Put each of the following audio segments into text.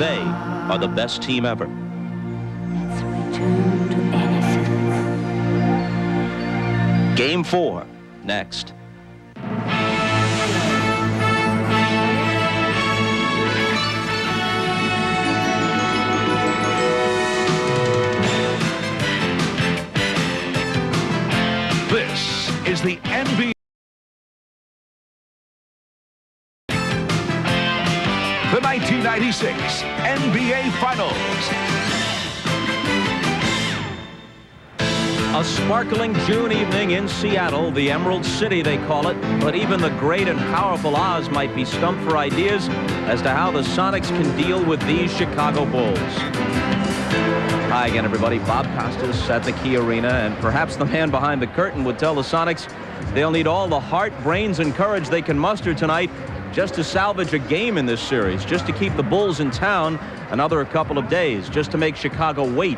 they are the best team ever. Let's return to innocence. Game 4, next. This is the NBA. The 1996 NBA Finals. A sparkling June evening in Seattle, the Emerald City they call it, but even the great and powerful Oz might be stumped for ideas as to how the Sonics can deal with these Chicago Bulls. Hi again, everybody. Bob Costas at the Key Arena, and perhaps the man behind the curtain would tell the Sonics they'll need all the heart, brains, and courage they can muster tonight just to salvage a game in this series, just to keep the Bulls in town another couple of days, just to make Chicago wait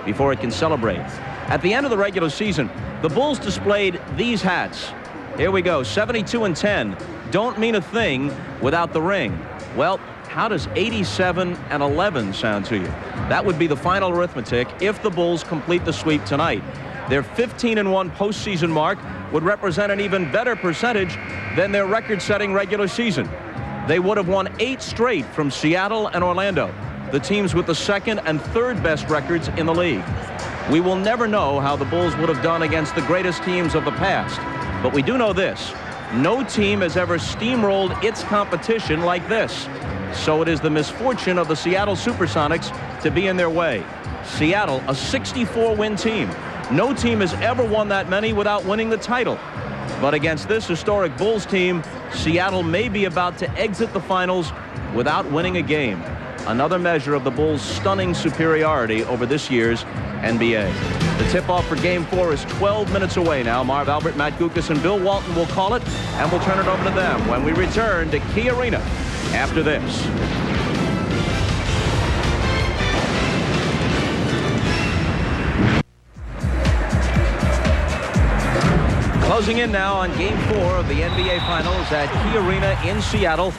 before it can celebrate. At the end of the regular season, the Bulls displayed these hats. Here we go, 72-10. Don't mean a thing without the ring. Well, how does 87-11 sound to you? That would be the final arithmetic if the Bulls complete the sweep tonight. Their 15-1 postseason mark would represent an even better percentage than their record-setting regular season. They would have won 8 straight from Seattle and Orlando, the teams with the second and third best records in the league. We will never know how the Bulls would have done against the greatest teams of the past, but we do know this: no team has ever steamrolled its competition like this. So it is the misfortune of the Seattle Supersonics to be in their way. Seattle, a 64-win team. No team has ever won that many without winning the title. But against this historic Bulls team, Seattle may be about to exit the finals without winning a game. Another measure of the Bulls' stunning superiority over this year's NBA. The tip-off for Game 4 is 12 minutes away now. Marv Albert, Matt Guokas, and Bill Walton will call it, and we'll turn it over to them when we return to Key Arena after this. Closing in now on Game 4 of the NBA Finals at Key Arena in Seattle,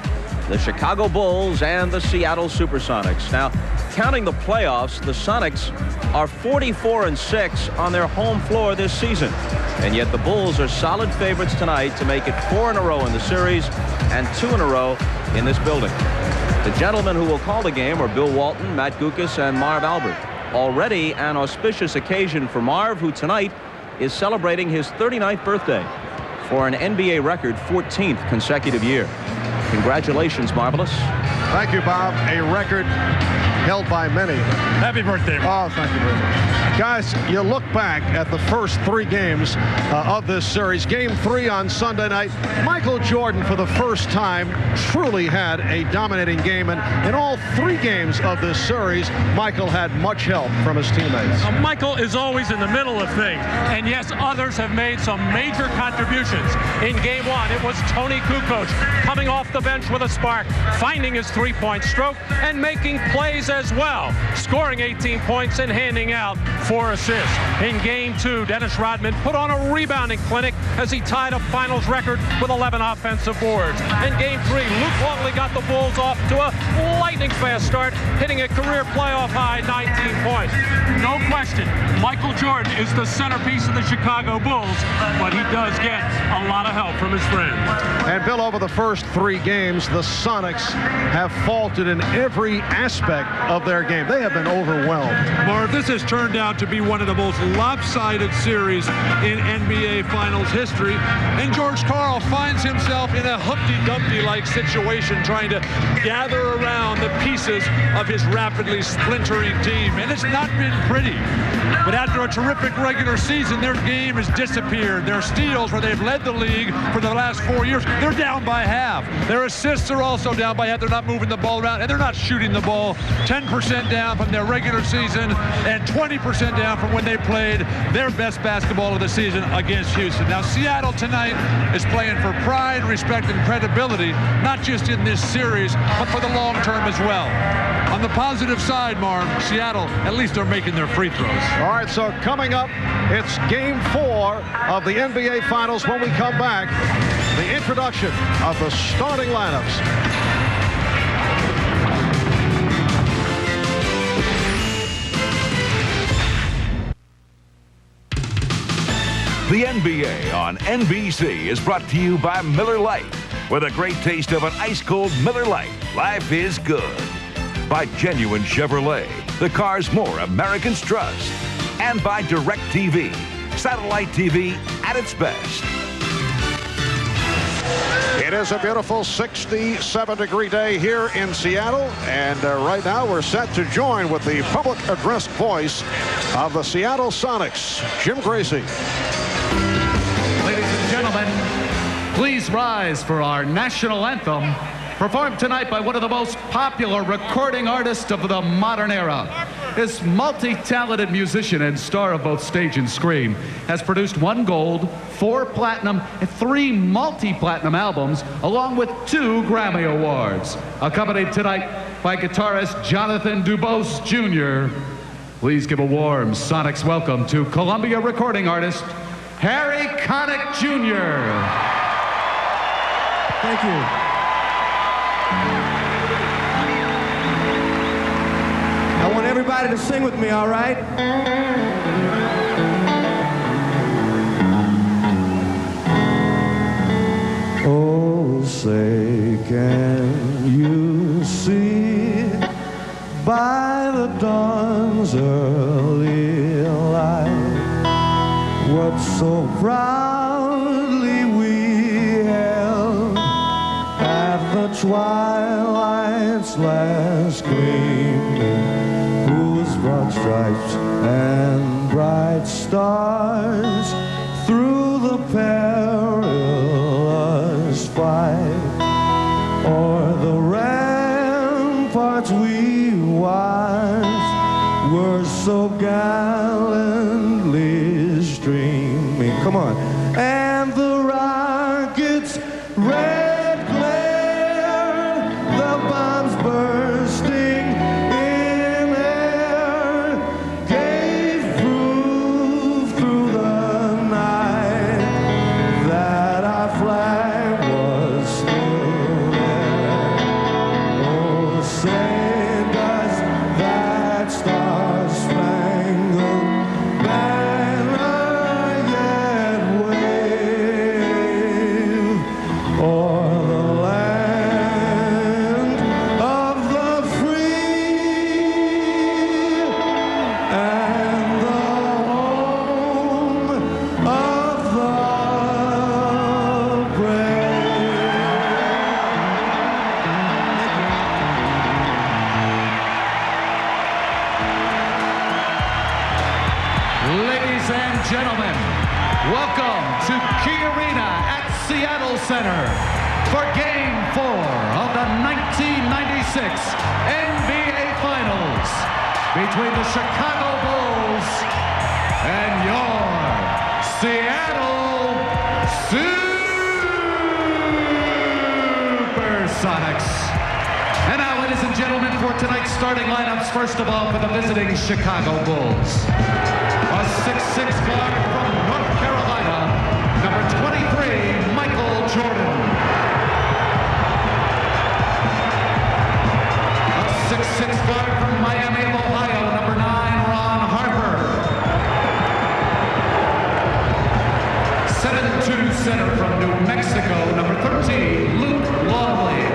the Chicago Bulls and the Seattle Supersonics. Now, counting the playoffs, the Sonics are 44-6 on their home floor this season. And yet the Bulls are solid favorites tonight to make it 4 in a row in the series and 2 in a row in this building. The gentlemen who will call the game are Bill Walton, Matt Guokas, and Marv Albert. Already an auspicious occasion for Marv, who tonight is celebrating his 39th birthday for an NBA record 14th consecutive year. Congratulations, Marvelous. Thank you, Bob. A record held by many. Happy birthday, Mark. Oh, thank you very much. Guys, you look back at the first 3 games of this series. Game 3 on Sunday night, Michael Jordan, for the first time, truly had a dominating game. And in all 3 games of this series, Michael had much help from his teammates. Michael is always in the middle of things. And yes, others have made some major contributions. In Game 1, it was Tony Kukoc coming off the bench with a spark, finding his three-point stroke, and making plays as well, scoring 18 points and handing out 4 assists. In Game 2, Dennis Rodman put on a rebounding clinic as he tied a finals record with 11 offensive boards. In Game 3, Luke Longley got the Bulls off to a lightning-fast start, hitting a career playoff high 19 points. No question, Michael Jordan is the centerpiece of the Chicago Bulls, but he does get a lot of help from his friends. And Bill, over the first 3 games, the Sonics have faltered in every aspect of their game. They have been overwhelmed. Marv, this has turned out to be one of the most lopsided series in NBA Finals history, and George Karl finds himself in a Humpty Dumpty-like situation trying to gather around the pieces of his rapidly splintering team, and it's not been pretty. But after a terrific regular season, their game has disappeared. Their steals, where they've led the league for the last 4 years, they're down by half. Their assists are also down by half. They're not moving the ball around, and they're not shooting the ball. 10% down from their regular season and 20% down from when they played their best basketball of the season against Houston. Now, Seattle tonight is playing for pride, respect, and credibility, not just in this series, but for the long term as well. On the positive side, Marv, Seattle, at least they're making their free throws. All right, so coming up, it's Game 4 of the NBA Finals. When we come back, the introduction of the starting lineups. The NBA on NBC is brought to you by Miller Lite. With a great taste of an ice-cold Miller Lite, life is good. By Genuine Chevrolet, the cars more Americans trust. And by DirecTV, satellite TV at its best. It is a beautiful 67-degree day here in Seattle, and right now we're set to join with the public address voice of the Seattle Sonics, Jim Gracie. Ladies and gentlemen, please rise for our national anthem, performed tonight by one of the most popular recording artists of the modern era. This multi-talented musician and star of both stage and screen has produced 1 gold, 4 platinum, and 3 multi-platinum albums, along with 2 Grammy Awards. Accompanied tonight by guitarist Jonathan Dubose Jr. Please give a warm Sonics welcome to Columbia recording artist Harry Connick Jr. Thank you. I want everybody to sing with me, all right? Oh, say, can you see by the dawn's early light what so proudly we held at the twilight's last gleaming, whose broad stripes and bright stars through the perilous fight o'er the ramparts we watched were so gallantly streaming. Come on. And the rockets' red glare, the bombs bursting in air, gave proof through the night that our flag was still there. Oh, say does that star-spangled banner yet wave o'er the land of the free and the home of the brave? Ladies and gentlemen, welcome to Key Arena at Seattle Center for Game 4 of the 1996 NBA Finals between the Chicago Bulls and your Seattle Supersonics. And now, ladies and gentlemen, for tonight's starting lineups, first of all, for the visiting Chicago Bulls. A 6'6" guard from North Carolina, number 23, Michael Jordan. A 6'6" guard from Miami of Ohio, number 9, Ron Harper. 7'2" center from New Mexico, number 13, Luke Longley.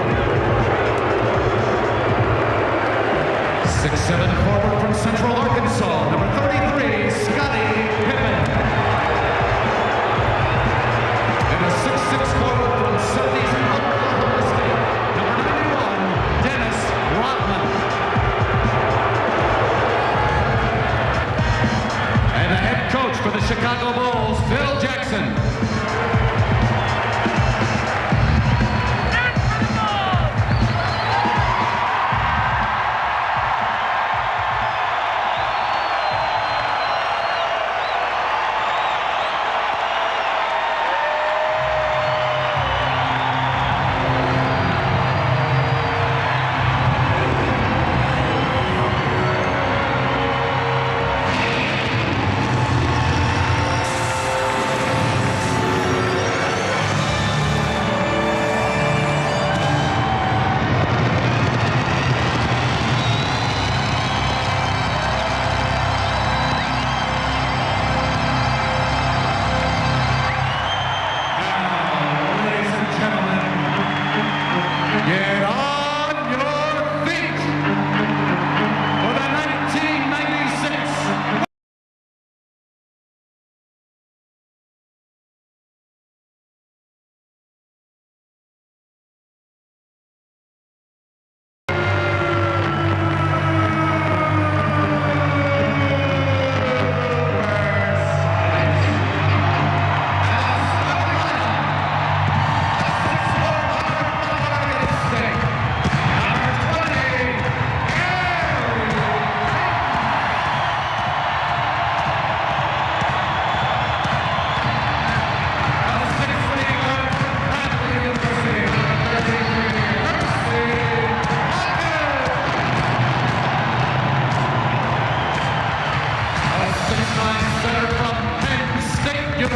6'7" forward from Central Arkansas, number 33, Scottie Pippen. And a 6'6" forward from Southeast Oklahoma State, number 91, Dennis Rodman. And the head coach for the Chicago Bulls, Phil Jackson.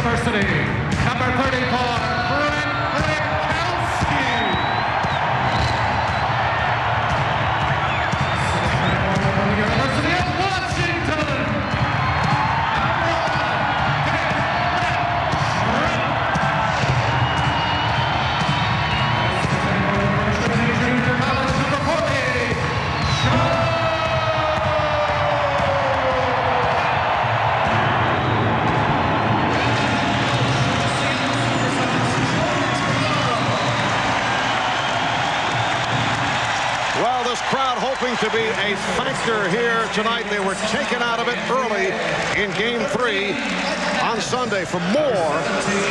University, number 34, Frank Rikowski. University of Washington. Well, this crowd hoping to be a factor here tonight. They were taken out of it early in Game 3 on Sunday. For more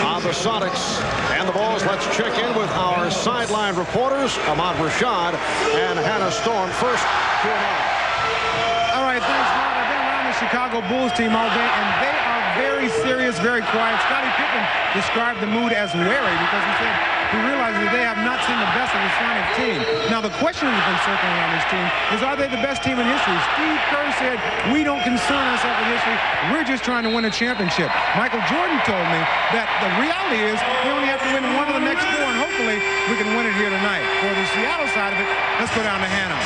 on the Sonics and the Bulls, let's check in with our sideline reporters, Ahmad Rashad and Hannah Storm. First to Ahmad. All right, thanks, Mark. I've been around the Chicago Bulls team all day, and they are very serious, very quiet. Scottie Pippen described the mood as wary because he said he realizes that they have not seen the best of the Sonic team. Now, the question that's been circling around this team is, are they the best team in history? Steve Kerr said, we don't concern ourselves with history. We're just trying to win a championship. Michael Jordan told me that the reality is we only have to win one of the next 4, and hopefully we can win it here tonight. For the Seattle side of it, let's go down to Hannah.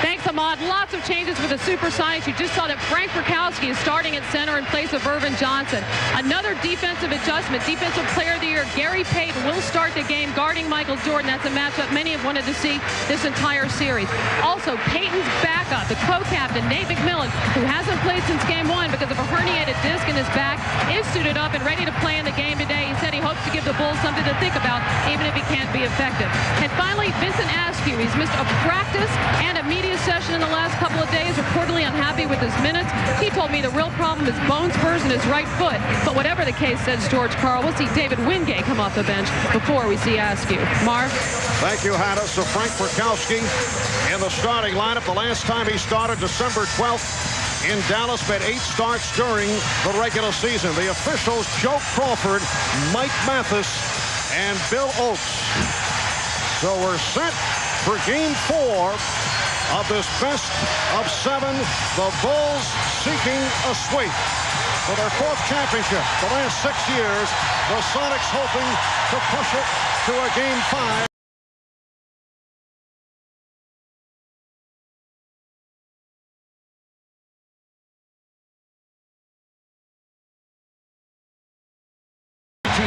Thanks, Ahmad. Lots of changes for the Supersonics. You just saw that Frank Rikowski is starting at center in place of Irvin Johnson. Another defensive adjustment. Defensive Player of the Year, Gary Payton, will start the game guarding Michael Jordan. That's a matchup many have wanted to see this entire series. Also, Payton's backup, the co-captain, Nate McMillan, who hasn't played since Game 1 because of a herniated disc in his back, is suited up and ready to play in the game today. He said he hopes to give the Bulls something to think about, even if he can't be effective. And finally, Vincent Askew. He's missed a practice and a media session in the last couple of days, reportedly unhappy with his minutes. He told me the real problem is bone spurs in his right foot. But whatever the case, says George Karl, we'll see David Wingate come off the bench before we see Askew. Marv? Thank you, Hannah. So Frank Rikowski in the starting lineup. The last time he started, December 12th in Dallas, made 8 starts during the regular season. The officials, Joe Crawford, Mike Mathis, and Bill Oakes. So we're set for Game 4 of this best of 7. The Bulls seeking a sweep for their 4th championship. The last 6 years, the Sonics hoping to push it to a Game 5.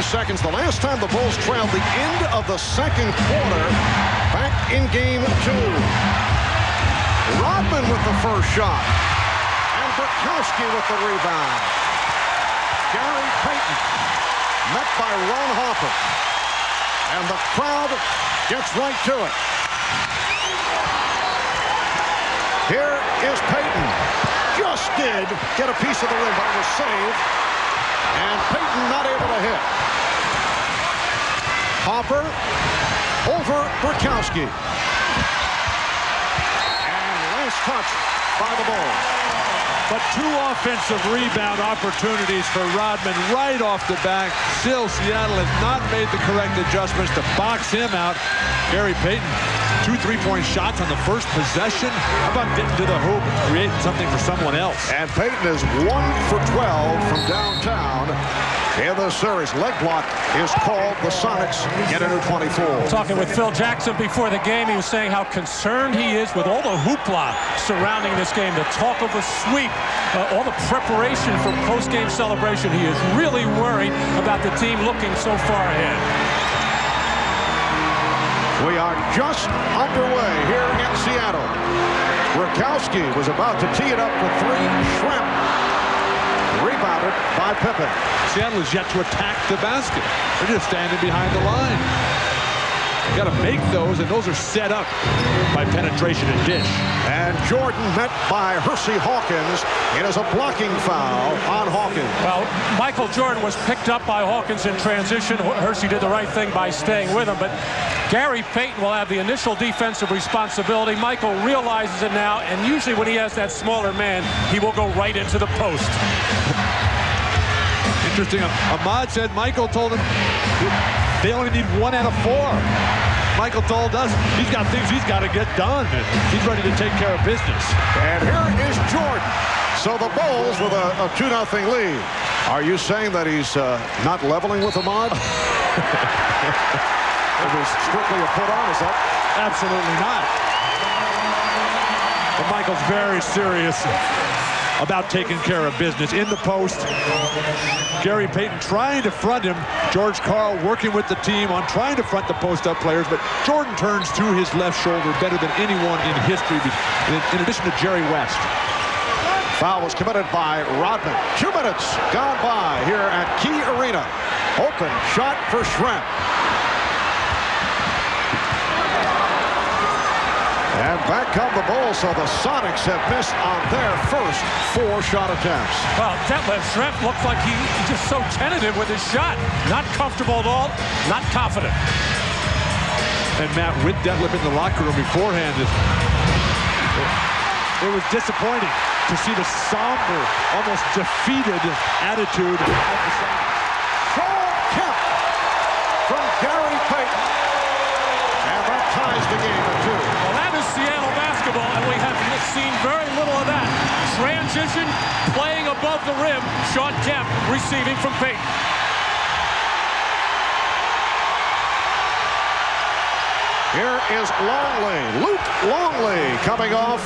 Seconds. The last time the Bulls trailed, the end of the second quarter, back in Game 2. Rodman with the first shot, and Rikowski with the rebound. Gary Payton met by Ron Harper, and the crowd gets right to it. Here is Payton. Just did get a piece of the rim, but it was saved, and Payton not able to hit. Hopper over Rikowski. And last touch by the Bulls. But 2 offensive rebound opportunities for Rodman right off the back. Still, Seattle has not made the correct adjustments to box him out. Gary Payton, 2 3-point shots on the first possession. How about getting to the hoop and creating something for someone else? And Payton is 1 for 12 from downtown in the series. Leg block is called. The Sonics get a new 24. Talking with Phil Jackson before the game, he was saying how concerned he is with all the hoopla surrounding this game, the talk of a sweep, all the preparation for post-game celebration. He is really worried about the team looking so far ahead. We are just underway here in Seattle. Rikowski was about to tee it up for 3. Shrimp rebounded by Pippen. Seattle is yet to attack the basket. They're just standing behind the line. You got to make those, and those are set up by penetration and dish. And Jordan met by Hersey Hawkins. It is a blocking foul on Hawkins. Well, Michael Jordan was picked up by Hawkins in transition. Hersey did the right thing by staying with him, but Gary Payton will have the initial defensive responsibility. Michael realizes it now, and usually when he has that smaller man, he will go right into the post. Interesting. Ahmad said Michael told him they only need 1 out of 4. Michael told us he's got things he's got to get done, and he's ready to take care of business. And here is Jordan. So the Bulls with a 2-0 lead. Are you saying that he's not leveling with Ahmad? It was strictly a put on, is that? Absolutely not. But Michael's very serious about taking care of business in the post. Gary Payton trying to front him. George Karl working with the team on trying to front the post-up players, but Jordan turns to his left shoulder better than anyone in history, in addition to Jerry West. Foul was committed by Rodman. 2 minutes gone by here at Key Arena. Open shot for Schrempf. And back come the Bulls, so the Sonics have missed on their first 4 shot attempts. Well, Detlef Schrempf looks like he's just so tentative with his shot. Not comfortable at all, not confident. And Matt, with Detlef in the locker room beforehand, it was disappointing to see the somber, almost defeated attitude of the Sonics. Sean Kemp from Gary Payton. And that ties the game at 2. Well, that is Seattle basketball, and we have seen very little of that. Transition, playing above the rim. Sean Kemp receiving from Payton. Here is Longley, Luke Longley, coming off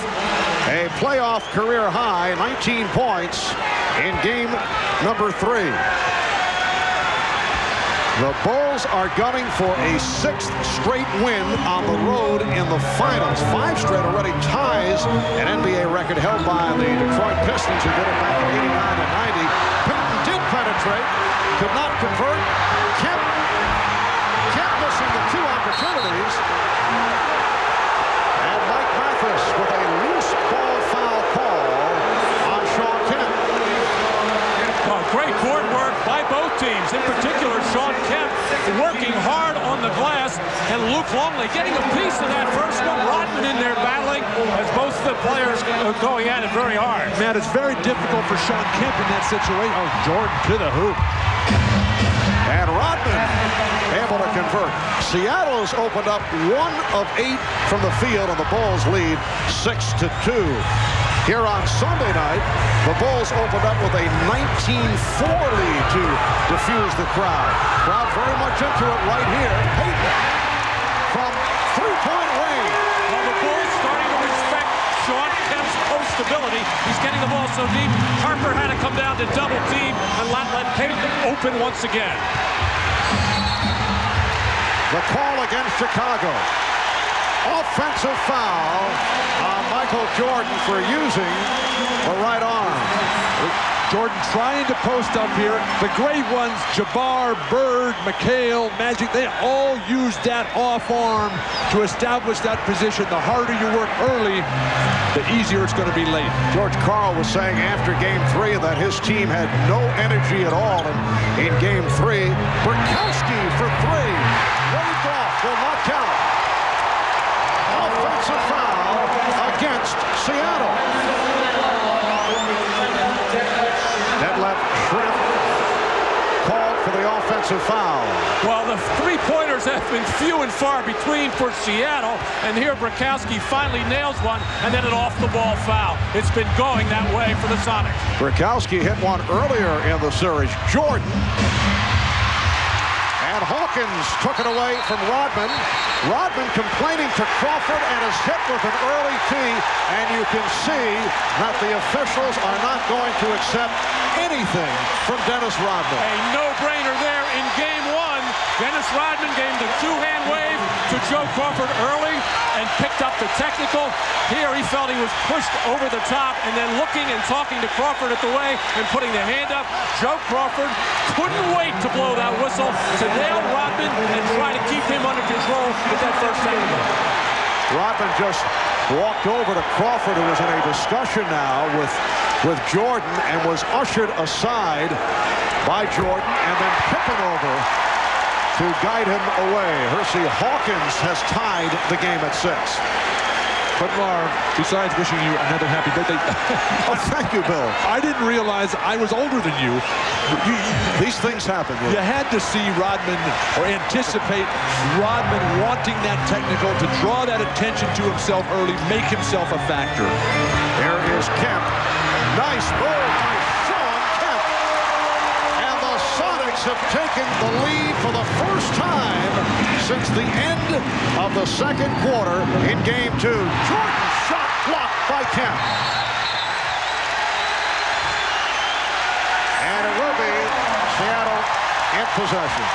a playoff career high, 19 points in game number 3. The Bulls are gunning for a 6th straight win on the road in the finals. 5 straight already ties an NBA record held by the Detroit Pistons, who did it back in 89 and 90. Payton did penetrate, could not convert. Kemp missing the 2 opportunities. And Mike Mathis with a loose ball foul call on Sean Kemp. Well, great board work by both teams. In particular, Sean Kemp working hard on the glass, and Luke Longley getting a piece of that first one. Rodman in there battling as both the players are going at it very hard. Matt, it's very difficult for Sean Kemp in that situation. Oh, Jordan to the hoop. And Rodman able to convert. Seattle has opened up 1 of 8 from the field, and the Bulls lead 6-2. Here on Sunday night, the Bulls opened up with a 19-4 lead to defuse the crowd. Crowd very much into it right here. Payton from 3-point range. Well, the Bulls starting to respect Sean Kemp's post ability. He's getting the ball so deep. Harper had to come down to double team and let Payton open once again. The call against Chicago. Offensive foul on Michael Jordan for using the right arm. Jordan trying to post up here. The great ones, Jabbar, Bird, McHale, Magic, they all used that off arm to establish that position. The harder you work early, the easier it's going to be late. George Karl was saying after game 3 that his team had no energy at all in game 3. Burkowski for 3. Waved off, will not count. Offensive foul against Seattle. Detlef Schrempf called for the offensive foul. Well, the 3-pointers have been few and far between for Seattle, and here Burkowski finally nails one, and then an off-the-ball foul. It's been going that way for the Sonics. Burkowski hit one earlier in the series. Jordan. And Hawkins took it away from Rodman. Rodman complaining to Crawford and is hit with an early tee, and you can see that the officials are not going to accept anything from Dennis Rodman. A no-brainer there in game 1. Dennis Rodman gave the 2-hand wave to Joe Crawford early and picked up the technical. Here he felt he was pushed over the top, and then looking and talking to Crawford at the way and putting the hand up. Joe Crawford couldn't wait to blow that whistle to nail Rodman and try to keep him under control with that first technical. Rodman just walked over to Crawford, who was in a discussion now with Jordan, and was ushered aside by Jordan, and then Pippen over to guide him away. Hersey Hawkins has tied the game at 6. But Marv, besides wishing you another happy birthday, oh, thank you, Bill. I didn't realize I was older than you. These things happen. You had to see Rodman, or anticipate Rodman wanting that technical to draw that attention to himself early, make himself a factor. There is Kemp. Nice move by Sean Kemp. Sonics have taken the lead for the first time since the end of the second quarter in Game 2. Jordan's shot blocked by Kemp. And it will be Seattle in possession.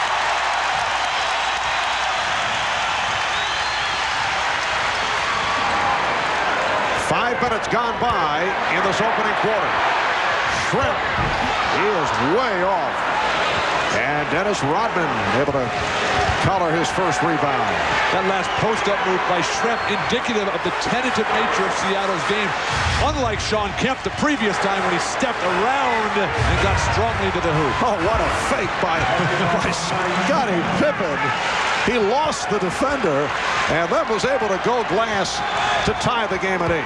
Five minutes gone by in this opening quarter. Shrimp, he is way off. And Dennis Rodman able to collar his first rebound. That last post-up move by Shrimp, indicative of the tentative nature of Seattle's game. Unlike Sean Kemp the previous time when he stepped around and got strongly to the hoop. Oh, what a fake by Scottie Pippen. He lost the defender and then was able to go glass to tie the game at 8.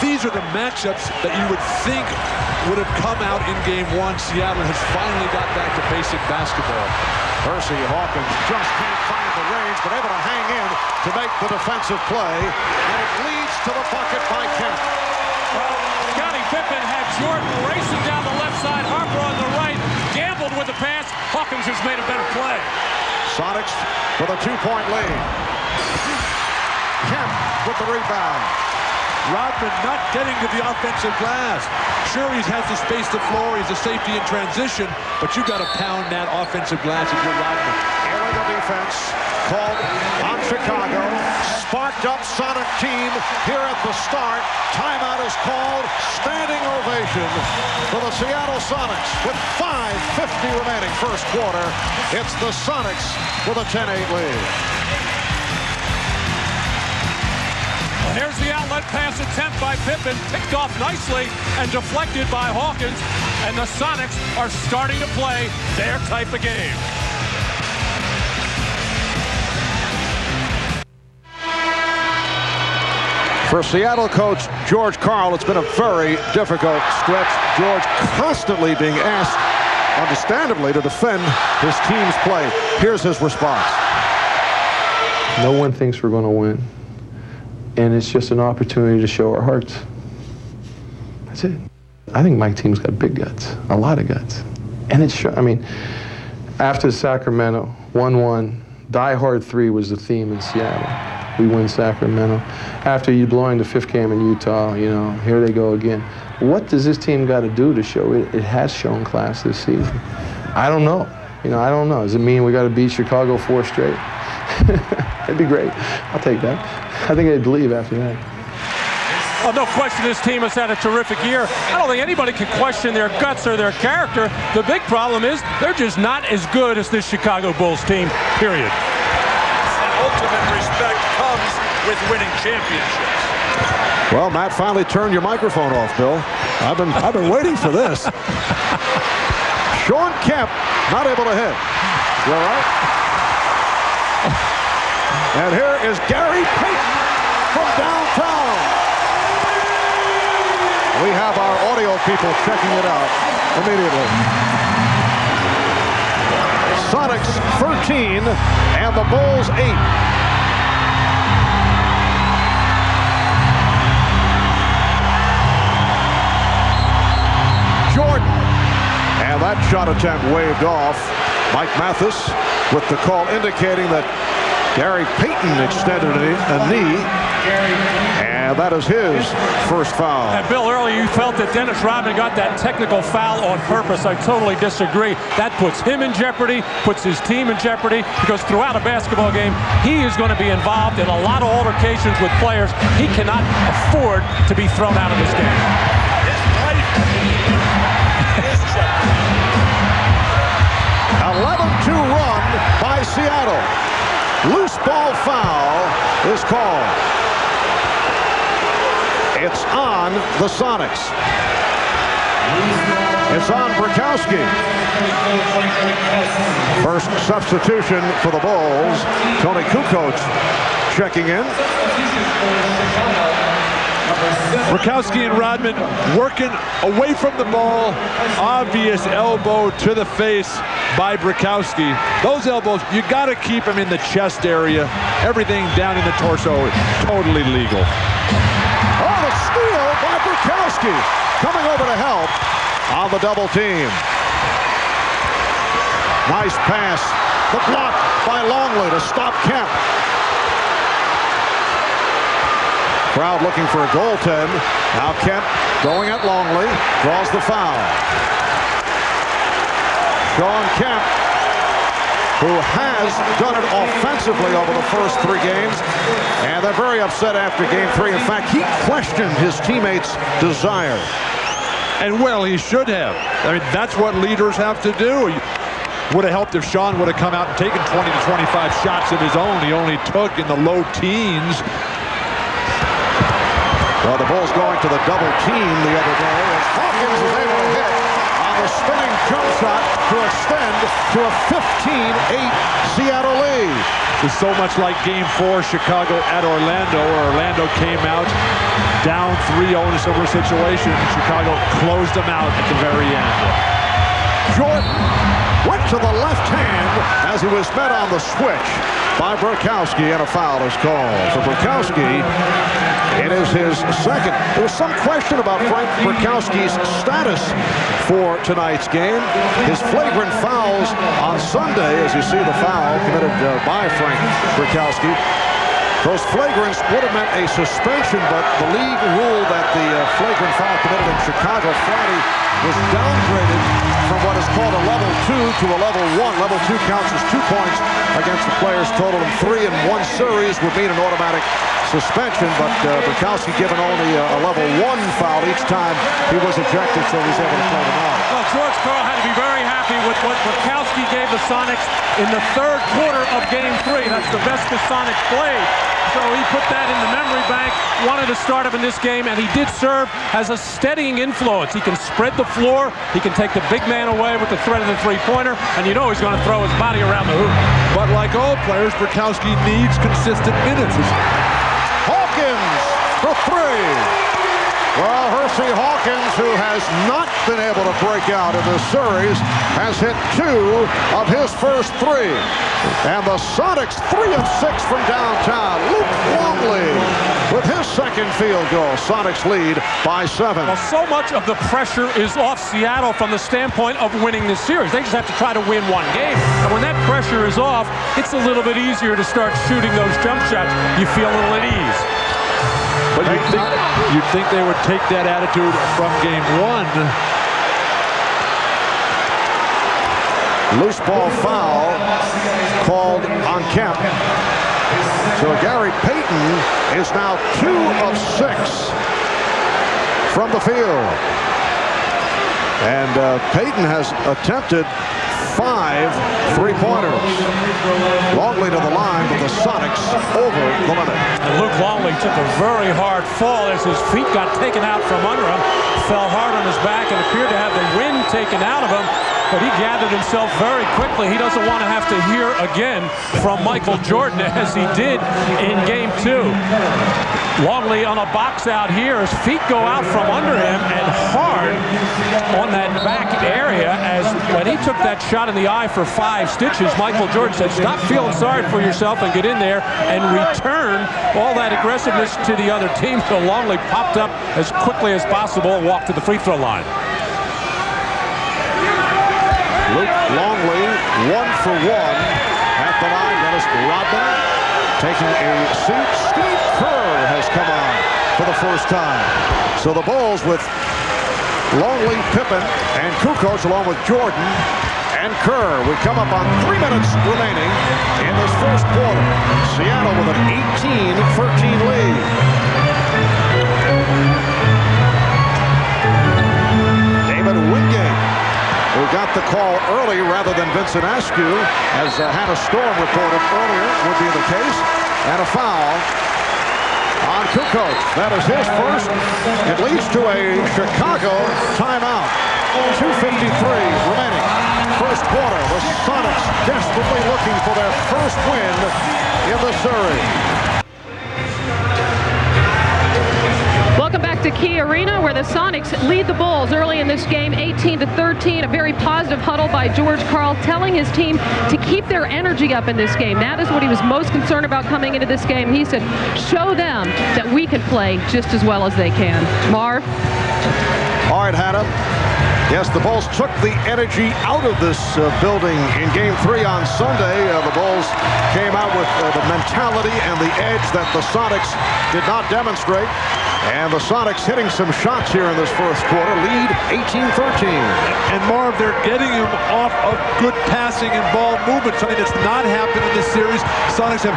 These are the matchups that you would think would have come out in Game 1. Seattle has finally got back to basic basketball. Percy Hawkins just can't find the range, but able to hang in to make the defensive play, and it leads to the bucket by Kemp. Well, Scottie Pippen had Jordan racing down the left side, Harper on the right, gambled with the pass. Hawkins has made a better play. Sonics with a 2-point lead. Kemp with the rebound. Rodman not getting to the offensive glass. Sure, he has the space to floor. He's a safety in transition, but you got to pound that offensive glass if you're Rodman. Illegal defense called on Chicago. Sparked up Sonic team here at the start. Timeout is called. Standing ovation for the Seattle Sonics with 5:50 remaining first quarter. It's the Sonics with a 10-8 lead. Here's the outlet pass attempt by Pippen, picked off nicely and deflected by Hawkins, and the Sonics are starting to play their type of game. For Seattle coach George Karl, it's been a very difficult stretch. George constantly being asked, understandably, to defend his team's play. Here's his response. No one thinks we're going to win. And it's just an opportunity to show our hearts. That's it. I think my team's got big guts, a lot of guts. And it's, I mean, after Sacramento, 1-1, Die Hard 3 was the theme in Seattle. We win Sacramento. After you blowing the 5th game in Utah, you know, here they go again. What does this team got to do to show it? It has shown class this season. I don't know. You know, I don't know. Does it mean we got to beat Chicago 4 straight? That'd be great. I'll take that. I think they'd believe after that. Oh, no question this team has had a terrific year. I don't think anybody can question their guts or their character. The big problem is they're just not as good as this Chicago Bulls team, period. And ultimate respect comes with winning championships. Well, Matt finally turned your microphone off, Bill. I've been waiting for this. Sean Kemp not able to hit. You all right? And here is Gary Payton from downtown. We have our audio people checking it out immediately. Sonics 13 and the Bulls 8. Jordan. And that shot attempt waved off. Mike Mathis with the call indicating that Gary Payton extended a knee, and that is his first foul. And Bill, earlier you felt that Dennis Rodman got that technical foul on purpose. I totally disagree. That puts him in jeopardy, puts his team in jeopardy, because throughout a basketball game, he is going to be involved in a lot of altercations with players. He cannot afford to be thrown out of this game. His life is jeopardy. 11-2 run by Seattle. Loose ball foul is called. It's on the Sonics. It's on Brakowski. First substitution for the Bulls. Tony Kukoc checking in. Brakowski and Rodman working away from the ball. Obvious elbow to the face by Brakowski. Those elbows, you got to keep them in the chest area. Everything down in the torso, totally legal. Oh, the steal by Brakowski. Coming over to help on the double team. Nice pass. The block by Longley to stop Kemp. Crowd looking for a goaltend. Now Kemp going at Longley. Draws the foul. Sean Kemp, who has done it offensively over the first 3 games. And they're very upset after game 3. In fact, he questioned his teammates' desire. And well, he should have. I mean, that's what leaders have to do. Would have helped if Sean would have come out and taken 20 to 25 shots of his own. He only took in the low teens. Well, the Bulls going to the double team the other day as Hawkins is able to hit on the spinning jump shot to extend to a 15-8 Seattle lead. It's so much like Game 4 Chicago at Orlando, where Orlando came out down 3-0 in a similar situation. Chicago closed them out at the very end. Jordan went to the left hand as he was met on the switch by Burkowski, and a foul is called. For Burkowski, it is his second. There was some question about Frank Burkowski's status for tonight's game. His flagrant fouls on Sunday, as you see the foul committed by Frank Burkowski. Those flagrants would have meant a suspension, but the league ruled that the flagrant foul committed in Chicago Friday was downgraded from what is called a level 2 to a level 1. Level 2 counts as 2 points against the players total, and 3 in one series would mean an automatic suspension, but Burkowski given only a level 1 foul each time he was ejected, so he was able to play them out. Well, George Karl had to be very happy with what Burkowski gave the Sonics in the 3rd quarter of Game 3. That's the best the Sonics played. So he put that in the memory bank, wanted to start him in this game, and he did serve as a steadying influence. He can spread the floor, he can take the big man away with the threat of the three-pointer, and you know he's going to throw his body around the hoop. But like all players, Burkowski needs consistent minutes. Hawkins for 3. Well, Hersey Hawkins, who has not been able to break out in this series, has hit 2 of his first 3. And the Sonics 3 of 6 from downtown. Luke Longley with his second field goal. Sonics lead by 7. Well, so much of the pressure is off Seattle from the standpoint of winning this series. They just have to try to win 1 game. And when that pressure is off, it's a little bit easier to start shooting those jump shots. You feel a little at ease. But you'd think they would take that attitude from Game 1. Loose ball foul called on Kemp. So Gary Payton is now 2 of 6 from the field. And Payton has attempted 5 3-pointers. Longley to the line with the Sonics over the limit. And Luke Longley took a very hard fall as his feet got taken out from under him, fell hard on his back and appeared to have the wind taken out of him. But he gathered himself very quickly. He doesn't want to have to hear again from Michael Jordan as he did in Game 2. Longley on a box out here. His feet go out from under him and hard on that back area, as when he took that shot in the eye for 5 stitches, Michael Jordan said, stop feeling sorry for yourself and get in there and return all that aggressiveness to the other team. So Longley popped up as quickly as possible and walked to the free throw line. Luke Longley, 1 for 1 at the line. Dennis Rodman taking a seat. Steve Kerr has come on for the first time. So the Bulls with Longley, Pippen, and Kukoc along with Jordan and Kerr. We come up on 3 minutes remaining in this first quarter. Seattle with an 18-13 lead. David Wingate, who got the call early rather than Vincent Askew, as Hannah Storm reported earlier would be the case, and a foul on Kukoc. That is his first. It leads to a Chicago timeout. 2:53 remaining. First quarter, the Sonics desperately looking for their first win in the series. Welcome back to Key Arena, where the Sonics lead the Bulls early in this game, 18-13. A very positive huddle by George Karl, telling his team to keep their energy up in this game. That is what he was most concerned about coming into this game. He said, show them that we can play just as well as they can. Marv? All right, Hannah. Yes, the Bulls took the energy out of this building in Game 3 on Sunday. The Bulls came out with the mentality and the edge that the Sonics did not demonstrate. And the Sonics hitting some shots here in this first quarter, lead 18-13. And Marv, they're getting him off of good passing and ball movement, something that's not happened in this series. Sonics have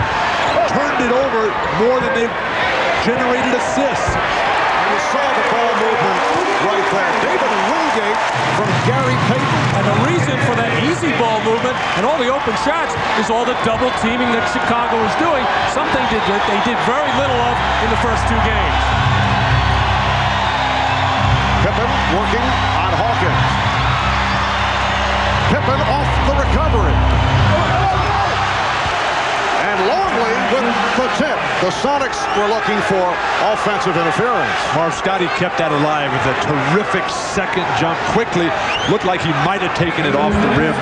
turned it over more than they've generated assists. You saw the ball movement right there. David Wingate from Gary Payton. And the reason for that easy ball movement and all the open shots is all the double teaming that Chicago is doing, something that they did very little of in the first two games. Pippen working on Hawkins. Pippen off the recovery. And Longley with the tip. The Sonics were looking for offensive interference. Marv, Scotty kept that alive with a terrific second jump quickly. Looked like he might have taken it off the rim,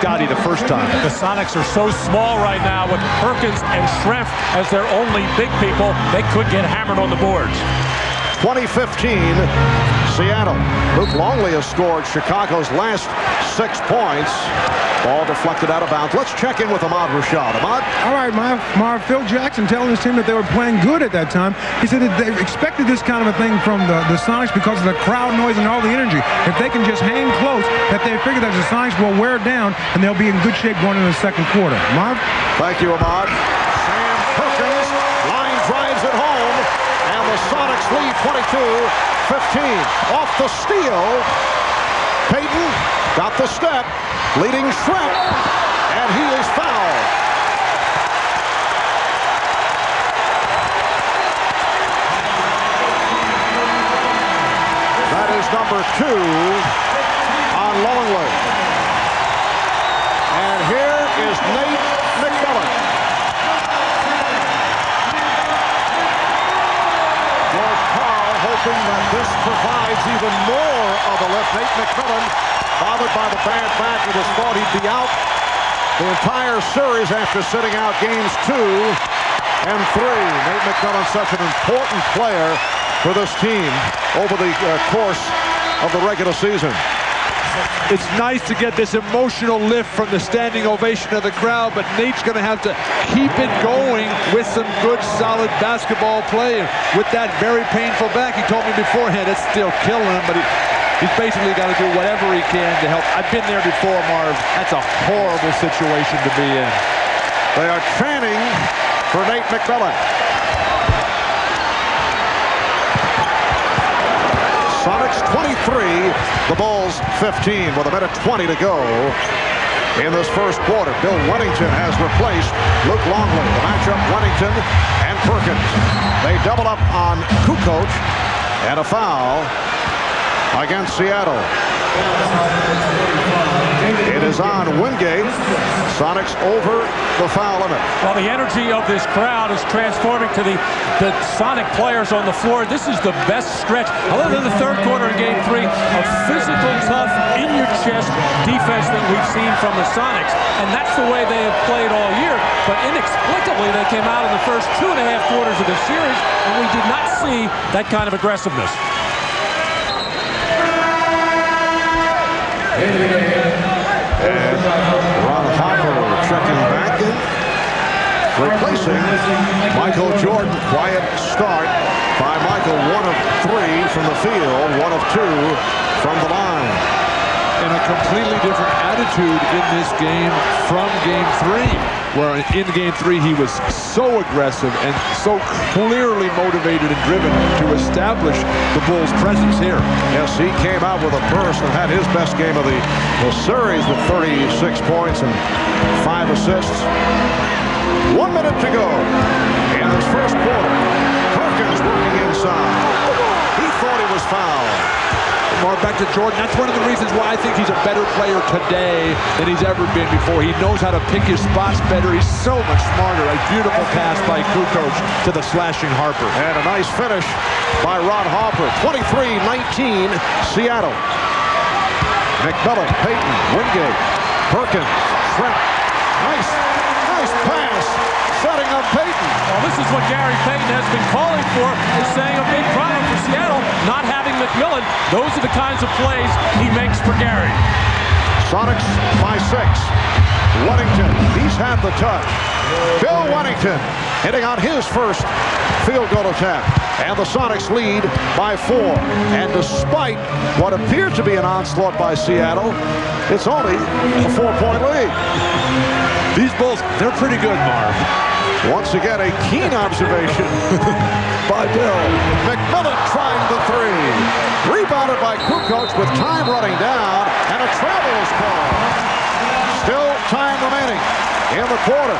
Scotty, the first time. The Sonics are so small right now with Perkins and Schrempf as their only big people. They could get hammered on the boards. 2015, Seattle. Luke Longley has scored Chicago's last 6 points. Ball deflected out of bounds. Let's check in with Ahmad Rashad. Ahmad? All right, Marv, Phil Jackson telling his team that they were playing good at that time. He said that they expected this kind of a thing from the Sonics because of the crowd noise and all the energy. If they can just hang close, that they figure that the Sonics will wear down and they'll be in good shape going into the second quarter. Marv? Thank you, Ahmad. Sam Perkins, line drives it home, and the Sonics lead 22-15. Off the steal, Payton got the step, leading Schrempf, and he is fouled. That is number 2 on Longley. And here is Nate McMillan. George Karl hoping that this provides even more of a lift. Nate McMillan, bothered by the bad back, he just thought he'd be out the entire series after sitting out games 2 and 3. Nate McMillan, such an important player for this team over the course of the regular season. It's nice to get this emotional lift from the standing ovation of the crowd, but Nate's going to have to keep it going with some good, solid basketball play. And with that very painful back, he told me beforehand, it's still killing him, but he's basically got to do whatever he can to help. I've been there before, Marv. That's a horrible situation to be in. They are chanting for Nate McMillan. Sonics 23, the Bulls 15 with a minute 20 to go in this first quarter. Bill Wennington has replaced Luke Longley. The matchup, Wennington and Perkins. They double up on Kukoc, and a foul against Seattle. It is on Wingate. Sonics over the foul limit. Well, the energy of this crowd is transforming to the Sonic players on the floor. This is the best stretch, other than the third quarter in Game 3, of physical, tough, in-your-chest defense that we've seen from the Sonics. And that's the way they have played all year. But inexplicably, they came out in the first 2.5 quarters of the series, and we did not see that kind of aggressiveness. And Ron Hopper checking back in, replacing Michael Jordan. Quiet start by Michael. 1 of 3 from the field, 1 of 2 from the line. And a completely different attitude in this game from Game 3, where in Game 3 he was so aggressive and so clearly motivated and driven to establish the Bulls' presence here. Yes, he came out with a burst and had his best game of the series with 36 points and 5 assists. 1 minute to go in this first quarter. Perkins working inside. He thought he was fouled. Mark, back to Jordan. That's one of the reasons why I think he's a better player today than he's ever been before. He knows how to pick his spots better. He's so much smarter. A beautiful pass by Kukoc to the slashing Harper. And a nice finish by Ron Harper. 23-19, Seattle. McMillan, Payton, Wingate, Perkins, Schrempf. Nice pass. Setting up Payton. Well, this is what Gary Payton has been calling for, and saying a big problem for Seattle, not having the McMillan, those are the kinds of plays he makes for Gary. Sonics by 6. Wennington, he's had the touch. Bill Wennington hitting on his first field goal attempt. And the Sonics lead by 4. And despite what appeared to be an onslaught by Seattle, it's only a 4-point lead. These Bulls, they're pretty good, Marv. Once again, a keen observation by Bill. McMillan trying the 3. Rebounded by Kukoc with time running down, and a travel is called. Still time remaining in the quarter.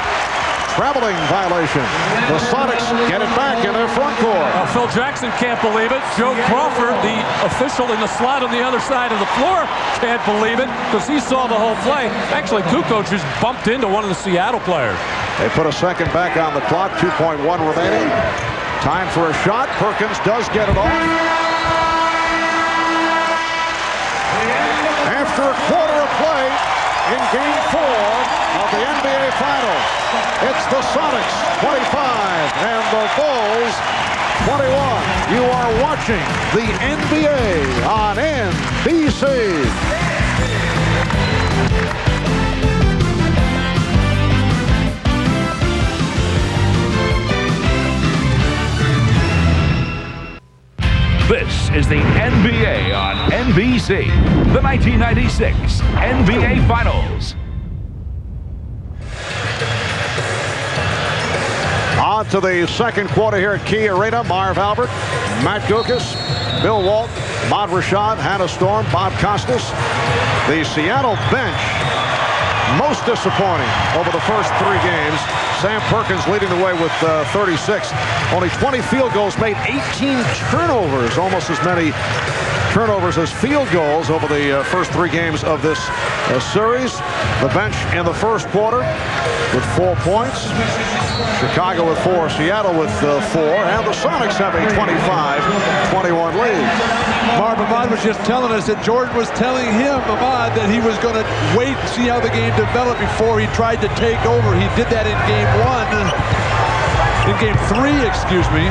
Traveling violation. The Sonics get it back in their front court. Phil Jackson can't believe it. Joe Crawford, the official in the slot on the other side of the floor, can't believe it because he saw the whole play. Actually, Kukoc just bumped into one of the Seattle players. They put a second back on the clock, 2.1 remaining. Time for a shot. Perkins does get it off. After a quarter of play in Game 4 of the NBA Finals, it's the Sonics 25 and the Bulls 21. You are watching the NBA on NBC. This is the NBA on NBC, the 1996 NBA Finals. On to the second quarter here at Key Arena. Marv Albert, Matt Guokas, Bill Walton, Ahmad Rashad, Hannah Storm, Bob Costas. The Seattle bench most disappointing over the first 3 games. Sam Perkins leading the way with 36. Only 20 field goals made, 18 turnovers, almost as many turnovers as field goals over the first 3 games of this series. The bench in the first quarter with 4 points. Chicago with 4, Seattle with 4, and the Sonics have a 25-21 lead. Marv, Ahmad was just telling us that Jordan was telling him, Ahmad, that he was going to wait and see how the game developed before he tried to take over. He did that in Game 1. In Game 3, excuse me.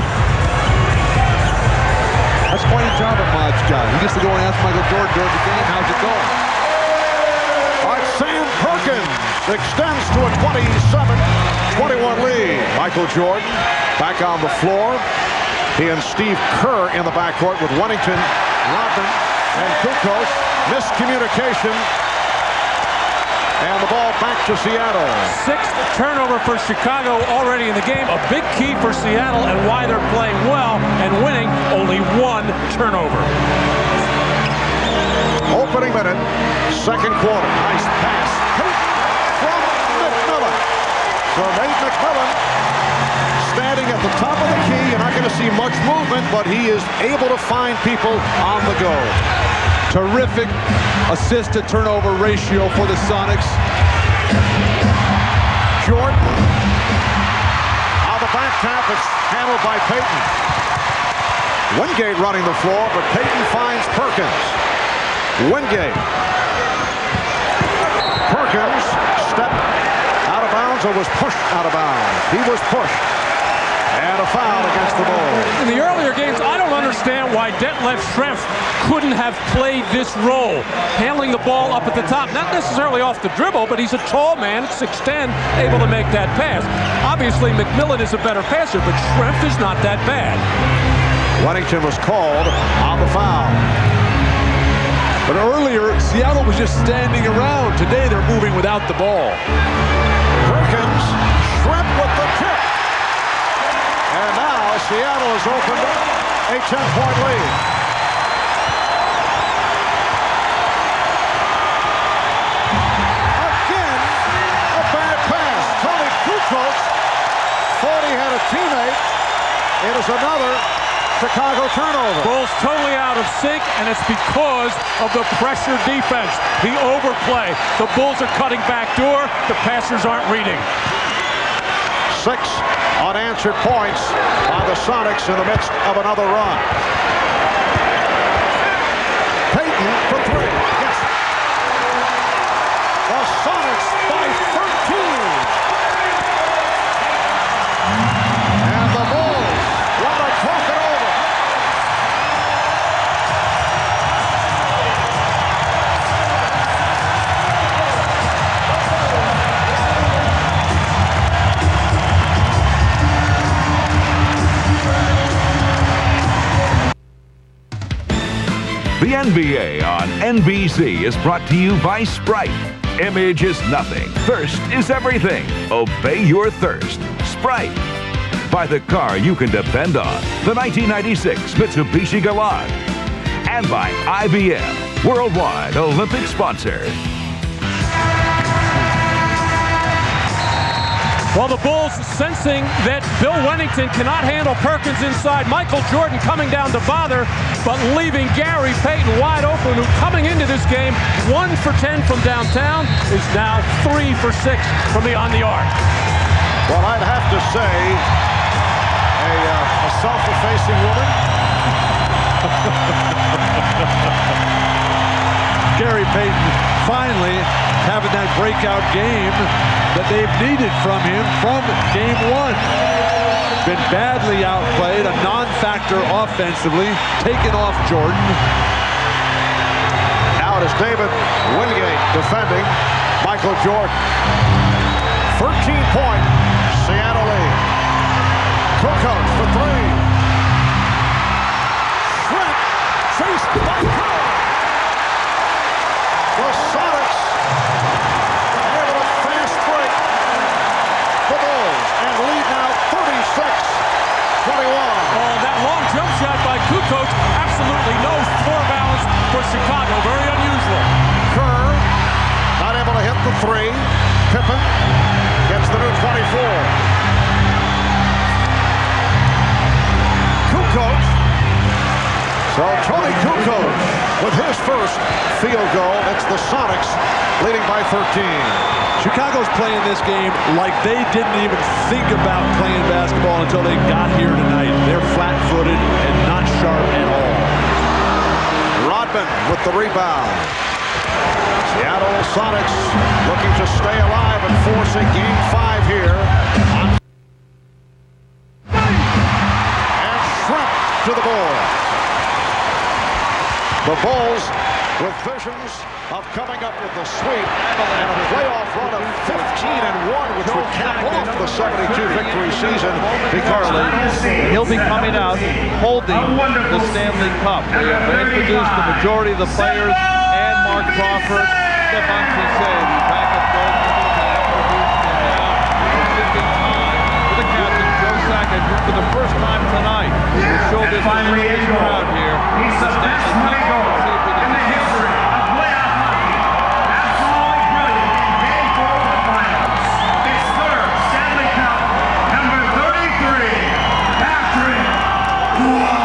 That's quite a job Ahmad's got. He gets to go and ask Michael Jordan during the game, how's it going? All right, Sam Perkins extends to a 27-21 lead. Michael Jordan back on the floor. He and Steve Kerr in the backcourt with Wennington, Rodman, and Kukoc. Miscommunication. And the ball back to Seattle. 6th turnover for Chicago already in the game. A big key for Seattle and why they're playing well and winning. Only 1 turnover. Opening minute, second quarter. Nice pass. From McMillan. So Nate McMillan standing at the top of the key. You're not going to see much movement, but he is able to find people on the go. Terrific assist-to-turnover ratio for the Sonics. Jordan. On the back tap, it's handled by Payton. Wingate running the floor, but Payton finds Perkins. Wingate. Perkins stepped out of bounds or was pushed out of bounds. He was pushed. And a foul against the Bulls. In the earlier games, I don't understand why Detlef Schrempf couldn't have played this role. Handling the ball up at the top, not necessarily off the dribble, but he's a tall man, 6'10", able to make that pass. Obviously, McMillan is a better passer, but Schrempf is not that bad. Wennington was called on the foul. But earlier, Seattle was just standing around. Today, they're moving without the ball. Perkins, Schrempf with the tip. And now Seattle has opened up a 10-point lead. Again, a bad pass. Tony Kukoc thought he had a teammate. It is another Chicago turnover. Bulls totally out of sync, and it's because of the pressure defense, the overplay. The Bulls are cutting backdoor. The passers aren't reading. 6 unanswered points by the Sonics in the midst of another run. Payton for 3. Yes. The Sonics by 13. And the Bulls want to talk it over. The NBA on NBC is brought to you by Sprite. Image is nothing. Thirst is everything. Obey your thirst. Sprite. By the car you can depend on. The 1996 Mitsubishi Galant. And by IBM, worldwide Olympic sponsor. Well, the Bulls sensing that Bill Wennington cannot handle Perkins inside. Michael Jordan coming down to bother, but leaving Gary Payton wide open, who coming into this game 1 for 10 from downtown, is now 3 for 6 from beyond the arc. Well, I'd have to say a self-effacing woman. Gary Payton finally having that breakout game that they've needed from him from game 1. Been badly outplayed, a non-factor offensively, taken off Jordan. Now it is David Wingate defending Michael Jordan. 13-point Seattle lead. Kukoc for 3. Shrimp chased by Powell. The Sonics able to fast break the Bulls and lead now 36-21. Oh, that long jump shot by Kukoc, absolutely no floor balance for Chicago. Very unusual. Kerr not able to hit the 3. Pippen gets the new 24. Kukoc. So Tony Kukoc with his first field goal. It's the Sonics leading by 13. Chicago's playing this game like they didn't even think about playing basketball until they got here tonight. They're flat-footed and not sharp at all. Rodman with the rebound. Seattle Sonics looking to stay alive and forcing game 5 here. And Shrimp to the ball. The Bulls with visions of coming up with the sweep and a playoff run of 15-1, which would cap off the 72-victory season. Because he'll be coming out holding the Stanley Cup. They have introduced the majority of the players and Mark Crawford, Stefan Cisse, the backup goaltender, and now shifting time for the captain, Joe Sakic, who for the first time tonight will show this crowd here. He's the best point guard in the history of playoff hockey. Absolutely brilliant in Game 4 of the finals. His third Stanley Cup, number 33, Patrick Roy.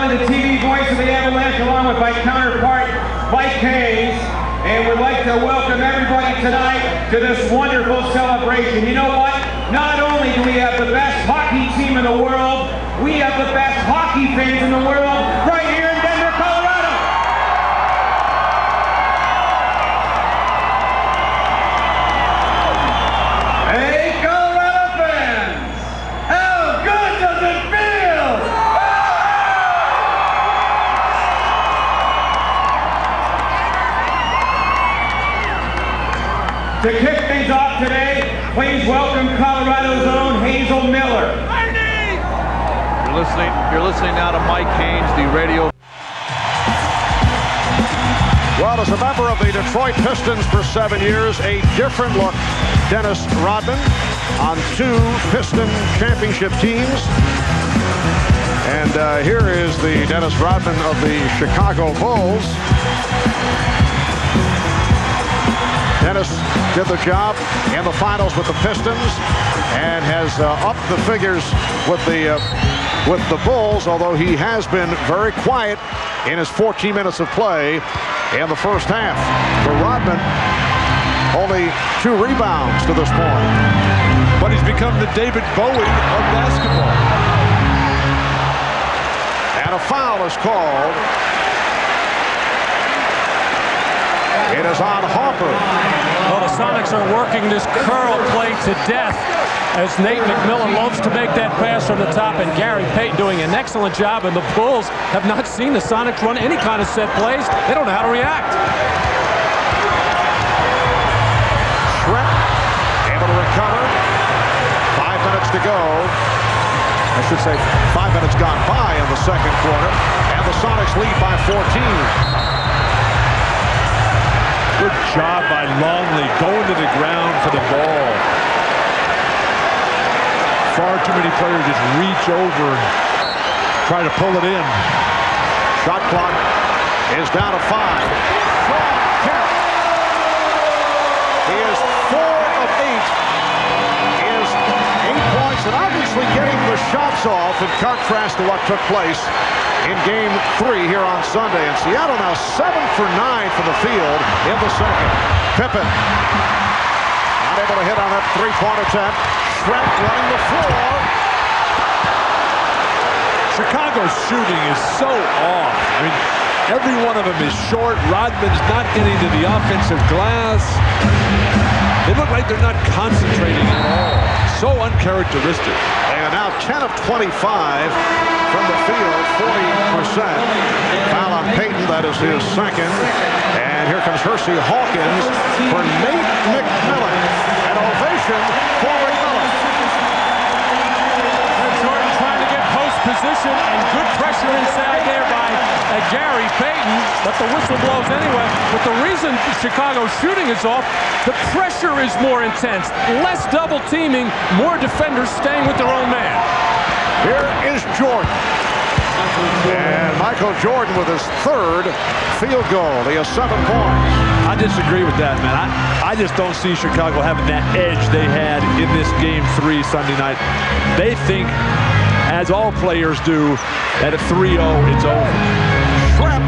The TV voice of the Avalanche, along with my counterpart, Mike Hayes, and we'd like to welcome everybody tonight to this wonderful celebration. You know what? Not only do we have the best hockey team in the world, we have the best hockey fans in the world right here in Denver, Colorado. Hey, Colorado fans! How good does it feel? To kick things off today, please welcome Colorado's own Hazel Miller. You're listening now to Mike Haynes, the radio. Well, as a member of the Detroit Pistons for 7 years, a different look. Dennis Rodman on 2 Piston championship teams. And here is the Dennis Rodman of the Chicago Bulls. Dennis did the job in the finals with the Pistons and has upped the figures with the Bulls, although he has been very quiet in his 14 minutes of play in the first half. For Rodman, only 2 rebounds to this point. But he's become the David Bowie of basketball. And a foul is called. It is on Harper. Well, the Sonics are working this curl play to death as Nate McMillan loves to make that pass from the top, and Gary Payton doing an excellent job, and the Bulls have not seen the Sonics run any kind of set plays. They don't know how to react. Shrimp able to recover. 5 minutes to go. I should say 5 minutes gone by in the second quarter, and the Sonics lead by 14. Good job by Longley going to the ground for the ball. Far too many players just reach over and try to pull it in. Shot clock is down to 5. Strong catch. He is 4 of 8. He is 8 points and obviously getting the shots off in contrast to what took place in Game 3 here on Sunday. And Seattle now 7 for 9 from the field in the second. Pippen not able to hit on that three-point attempt. Shrimp running the floor. Chicago's shooting is so off. I mean, every one of them is short. Rodman's not getting to the offensive glass. They look like they're not concentrating at all. So uncharacteristic. They are now 10 of 25 from the field, 40%. Foul on Payton, that is his second. And here comes Hersey Hawkins for Nate McMillan. An ovation for McMillan. Jordan trying to get post position and good pressure inside there by Gary Payton, but the whistle blows anyway. But the reason Chicago's shooting is off, the pressure is more intense. Less double teaming, more defenders staying with their own man. Here is Jordan. And Michael Jordan with his third field goal. He has 7 points. I disagree with that, man. I just don't see Chicago having that edge they had in this Game 3 Sunday night. They think, as all players do, that at 3-0, it's over. Shrimp.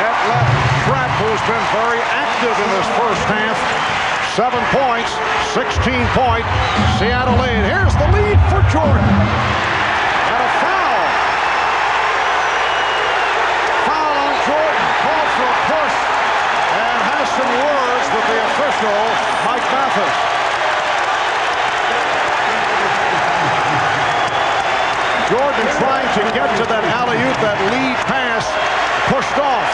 That left Shrimp, who's been very active in this first half. 7 points, 16-point Seattle lead. Here's the lead for Jordan. And a foul. Foul on Jordan. Called for a push. And has some words with the official, Mike Mathis. Jordan trying to get to that alley-oop, that lead pass, pushed off.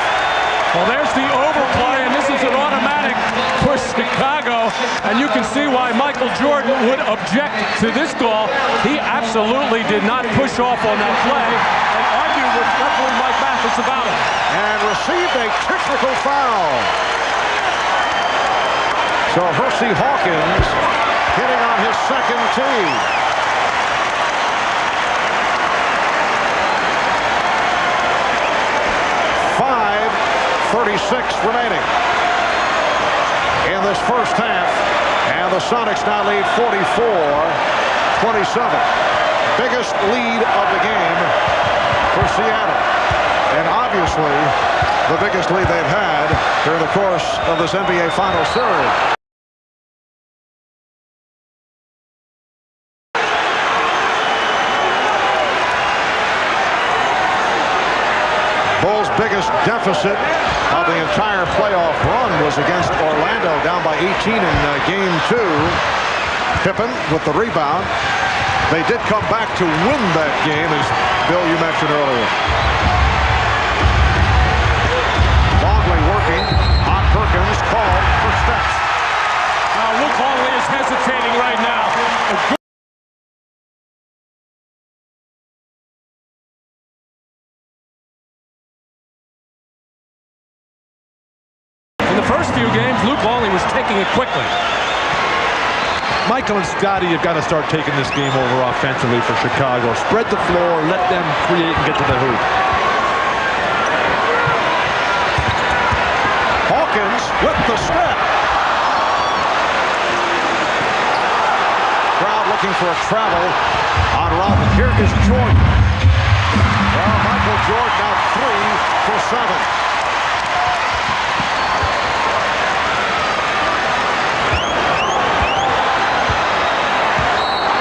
Well, there's the overplay, and this is an automatic push Chicago, and you can see why Michael Jordan would object to this call. He absolutely did not push off on that play and argue with referee Mike Mathis about it. And received a technical foul. So Hersey Hawkins hitting on his second tee. 36 remaining in this first half, and the Sonics now lead 44-27. Biggest lead of the game for Seattle, and obviously the biggest lead they've had during the course of this NBA Finals series. Bulls' biggest deficit of the entire playoff run was against Orlando, down by 18 in Game 2. Pippen with the rebound. They did come back to win that game, as Bill, you mentioned earlier. Longley working on Perkins, called for steps. Now Luke Longley is hesitating right now. In the first few games, Luke Longley was taking it quickly. Michael and Scotty have got to start taking this game over offensively for Chicago. Spread the floor, let them create and get to the hoop. Hawkins with the step. Crowd looking for a travel on Rodman. Here is Jordan. Well,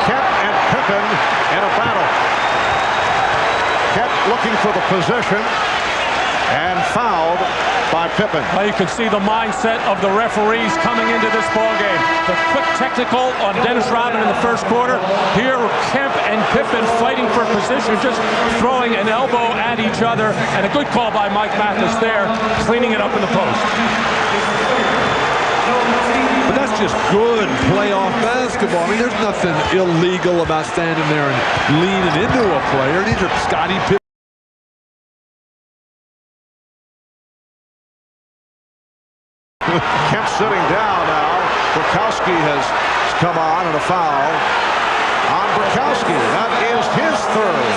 Kemp and Pippen in a battle. Kemp looking for the position and fouled by Pippen. Well, you can see the mindset of the referees coming into this ballgame. The quick technical on Dennis Rodman in the first quarter. Here, Kemp and Pippen fighting for position, just throwing an elbow at each other. And a good call by Mike Mathis there, cleaning it up in the post. But that's just good playoff basketball. I mean, there's nothing illegal about standing there and leaning into a player. These are Scottie Pippen. Kemp sitting down now. Bukowski has come on and a foul on Bukowski. That is his third.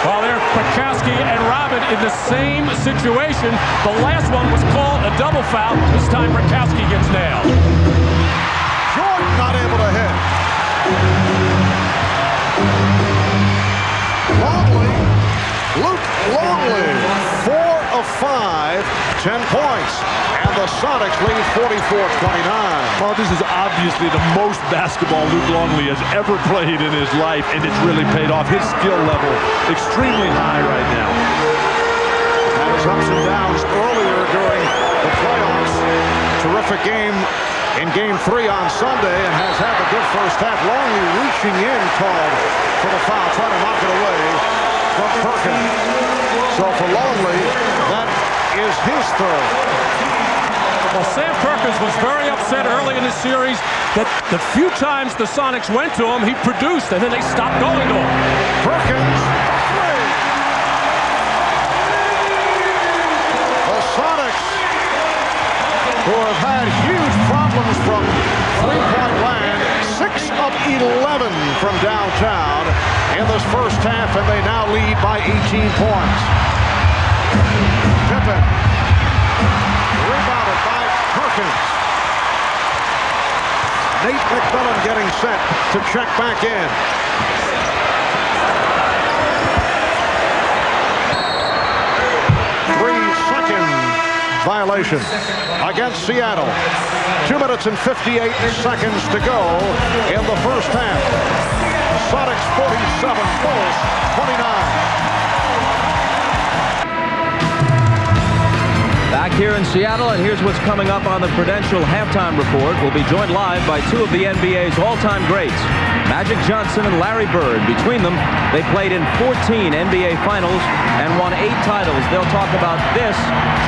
Well, there, Bukowski and Robin in the same situation. The last one was called a double foul. This time, Bukowski gets nailed. Jordan not able to hit. Luke Longley, 4 of 5, 10 points. And the Sonics lead 44-29. Well, this is obviously the most basketball Luke Longley has ever played in his life, and it's really paid off. His skill level extremely high right now. Had his ups and downs earlier during the playoffs. Terrific game in Game 3 on Sunday, and has had the good first half. Longley reaching in, called for the foul, trying to knock it away from Perkins. So for Longley, that is his third. Well, Sam Perkins was very upset early in the series that the few times the Sonics went to him, he produced, and then they stopped going to him. Perkins, three. The Sonics, who have had huge problems from three-point land, 6 of 11 from downtown in this first half, and they now lead by 18 points. Pippen, rebounded by Perkins. Nate McMillan getting set to check back in. Violation against Seattle. 2 minutes and 58 seconds to go in the first half. Sonics 47, Bulls 29. Back here in Seattle, and here's what's coming up on the Prudential Halftime Report. We'll be joined live by 2 of the NBA's all-time greats, Magic Johnson and Larry Bird. Between them, they played in 14 NBA Finals and won 8 titles. They'll talk about this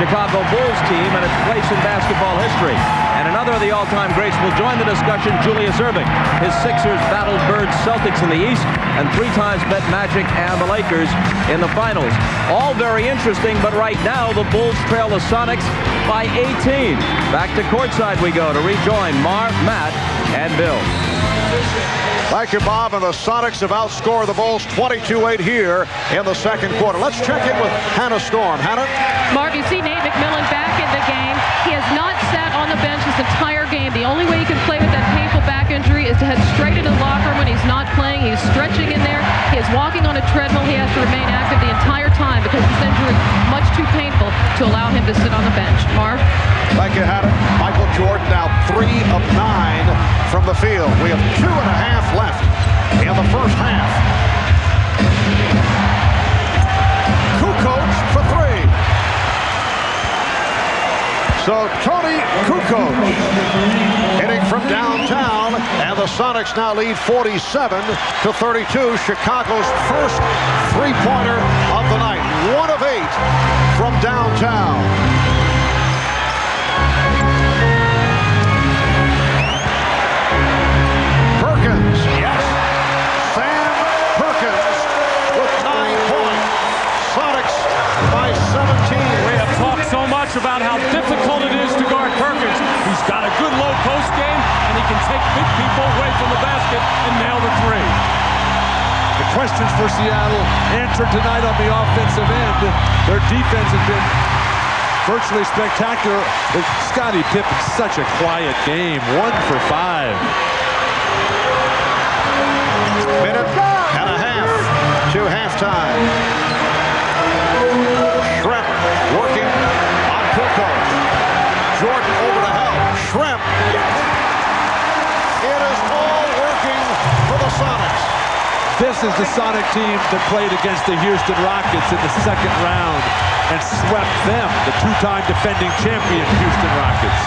Chicago Bulls team and its place in basketball history. And another of the all-time greats will join the discussion, Julius Erving. His Sixers battled Bird's Celtics in the East and 3 times bet Magic and the Lakers in the Finals. All very interesting, but right now the Bulls trail the Sonics by 18. Back to courtside we go to rejoin Marv, Matt, and Bill. Thank you, Bob, and the Sonics have outscored the Bulls 22-8 here in the second quarter. Let's check in with Hannah Storm. Hannah? Marv, you see Nate McMillan back in the game. He has not sat on the bench this entire game. The only way he can play with that painful back injury is to head straight into the locker room when he's not playing. He's stretching in there. He is walking on a treadmill. He has to remain active the entire time because this injury is much too painful to allow him to sit on the bench. Marv? Thank you, Hannah. Michael Jordan now 3 of 9 from the field. We have 2.5 left in the first half. Kukoc for 3. So Tony Kukoc hitting from downtown, and the Sonics now lead 47-32. Chicago's first three-pointer of the night. 1 of 8 from downtown. Yes, Sam Perkins with 9 points. Sonics by 17. We have talked so much about how difficult it is to guard Perkins. He's got a good low post game, and he can take big people away from the basket and nail the 3. The questions for Seattle answered tonight on the offensive end. Their defense has been virtually spectacular. But Scottie Pippen's such a quiet game. 1 for 5. Minute and a half to halftime. Shrimp working on Kukoc. Jordan over to help. Shrimp. It is all working for the Sonics. This is the Sonic team that played against the Houston Rockets in the second round and swept them, the two-time defending champion Houston Rockets.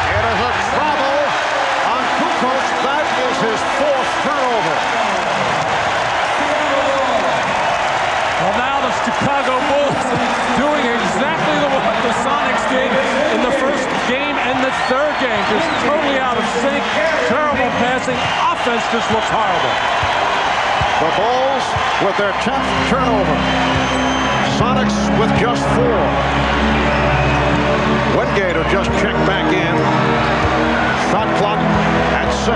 It is a travel on Kukoc. That is his 4th turnover. Well, now the Chicago Bulls doing exactly what the Sonics did in the first game and the third game. Just totally out of sync. Terrible passing. Offense just looks horrible. The Bulls with their 10th turnover. Sonics with just 4. Wingate will just check back in. Shot clock at 6.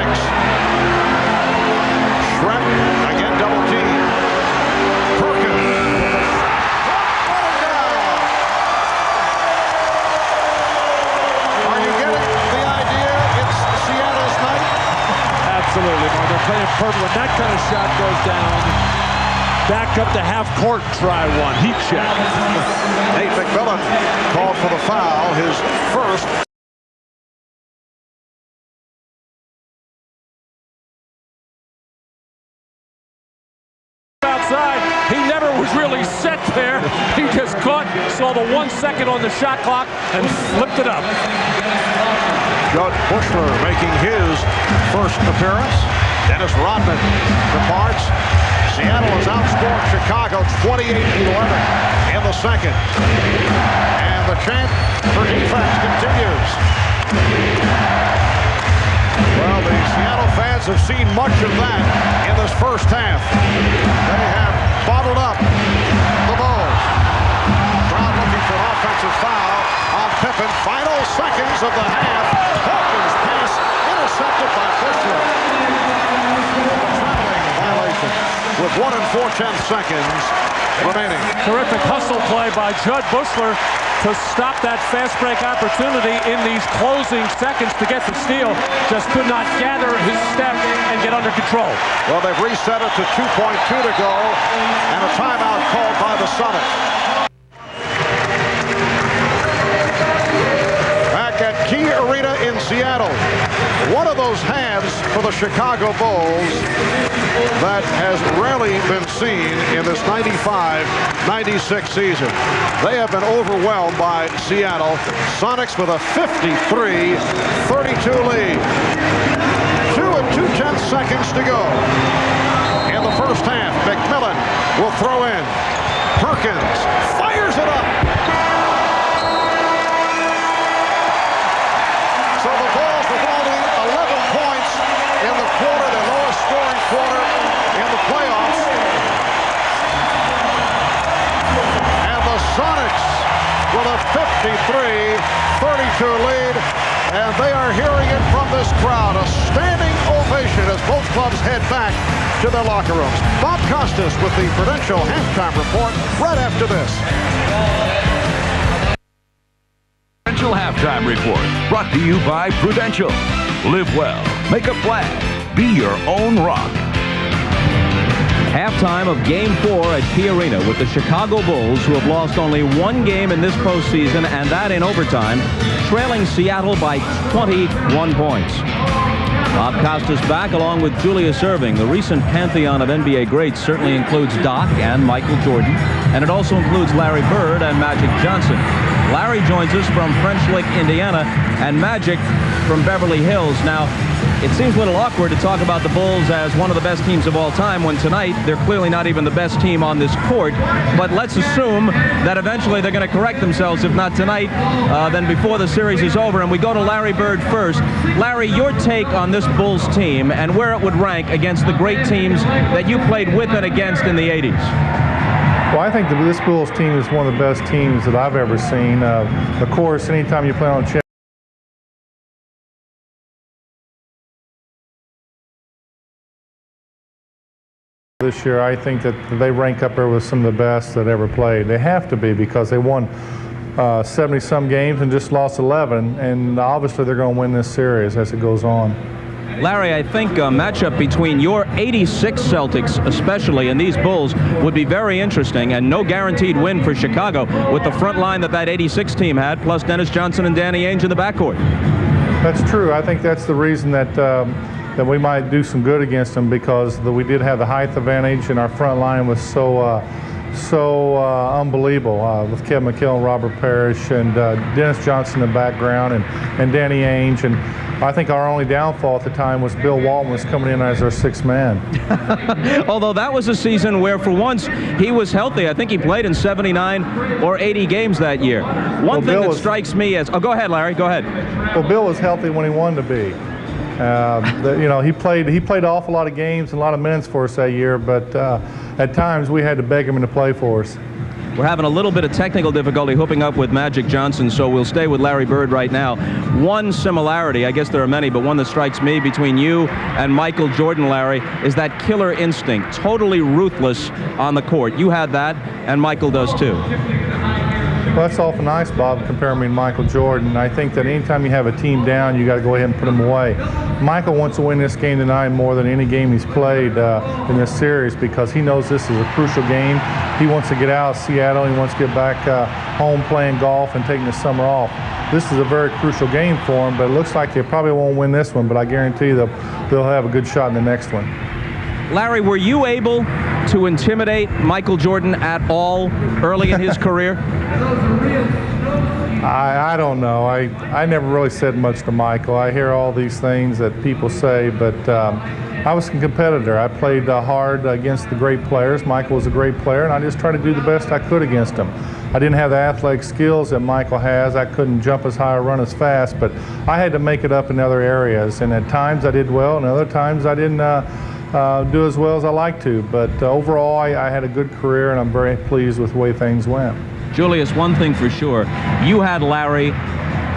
Shrimp again double team. Perkins. Are you getting the idea? It's Seattle's night. Absolutely, Mark. They're playing purple. When that kind of shot goes down, back up to half court, try one. Heat check. Nate McMillan called for the foul, his first. Outside, he never was really set there. He just caught, saw the 1 second on the shot clock, and flipped it up. Judd Bushler making his first appearance. Dennis Rodman departs. Seattle has outscored Chicago 28-11 in the second. And the chant for defense continues. Well, the Seattle fans have seen much of that in this first half. They have bottled up the Bulls. Crowd looking for an offensive foul on Pippen. Final seconds of the half. Hawkins pass intercepted by Bushler. Traveling violation with 1 4/10 seconds remaining. Terrific hustle play by Judd Bushler to stop that fast break opportunity in these closing seconds to get the steal. Just could not gather his step and get under control. Well, they've reset it to 2.2 to go and a timeout called by the Sonics. Back at Key Arena in Seattle. One of those halves for the Chicago Bulls that has rarely been seen in this 95-96 season. They have been overwhelmed by Seattle. Sonics with a 53-32 lead. 2 2/10 seconds to go. In the first half, McMillan will throw in. Perkins fires it up. So the Bulls with only 11 points in the quarter, their lowest scoring quarter in the playoffs. And the Sonics with a 53-32 lead. And they are hearing it from this crowd. A standing ovation as both clubs head back to their locker rooms. Bob Costas with the Prudential halftime report right after this. Prudential halftime report brought to you by Prudential. Live well, make a flag, be your own rock. Halftime of Game 4 at Key Arena with the Chicago Bulls, who have lost only 1 game in this postseason, and that in overtime, trailing Seattle by 21 points. Bob Costas back along with Julius Erving. The recent pantheon of NBA greats certainly includes Doc and Michael Jordan, and it also includes Larry Bird and Magic Johnson. Larry joins us from French Lick, Indiana, and Magic from Beverly Hills. Now, it seems a little awkward to talk about the Bulls as one of the best teams of all time when tonight they're clearly not even the best team on this court. But let's assume that eventually they're going to correct themselves, if not tonight, then before the series is over. And we go to Larry Bird first. Larry, your take on this Bulls team and where it would rank against the great teams that you played with and against in the 80s. Well, I think this Bulls team is one of the best teams that I've ever seen. Of course, anytime you play on a This year, I think that they rank up there with some of the best that ever played. They have to be because they won 70-some games and just lost 11, and obviously they're going to win this series as it goes on. Larry, I think a matchup between your 86 Celtics, especially, and these Bulls would be very interesting, and no guaranteed win for Chicago with the front line that 86 team had, plus Dennis Johnson and Danny Ainge in the backcourt. That's true. I think that's the reason that that we might do some good against them, because we did have the height advantage, and our front line was so unbelievable with Kevin McHale and Robert Parrish and Dennis Johnson in the background and Danny Ainge. And I think our only downfall at the time was Bill Walton was coming in as our sixth man. Although that was a season where for once he was healthy. I think he played in 79 or 80 games that year. One thing that strikes me as... Oh, go ahead, Larry. Go ahead. Well, Bill was healthy when he wanted to be. You know, he played an awful lot of games and a lot of minutes for us that year, but at times we had to beg him to play for us. We're having a little bit of technical difficulty hooking up with Magic Johnson, so we'll stay with Larry Bird right now. One similarity, I guess there are many, but one that strikes me between you and Michael Jordan, Larry, is that killer instinct, totally ruthless on the court. You had that, and Michael does too. Well, that's awful nice, Bob, to compare me and Michael Jordan. I think that anytime you have a team down, you got to go ahead and put them away. Michael wants to win this game tonight more than any game he's played in this series, because he knows this is a crucial game. He wants to get out of Seattle. He wants to get back home playing golf and taking the summer off. This is a very crucial game for him, but it looks like they probably won't win this one, but I guarantee you they'll have a good shot in the next one. Larry, were you able to intimidate Michael Jordan at all early in his career? I don't know. I never really said much to Michael. I hear all these things that people say, but I was a competitor. I played hard against the great players. Michael was a great player, and I just tried to do the best I could against him. I didn't have the athletic skills that Michael has. I couldn't jump as high or run as fast, but I had to make it up in other areas, and at times I did well, and other times I didn't do as well as I like to. But overall, I had a good career, and I'm very pleased with the way things went. Julius, one thing for sure, you had Larry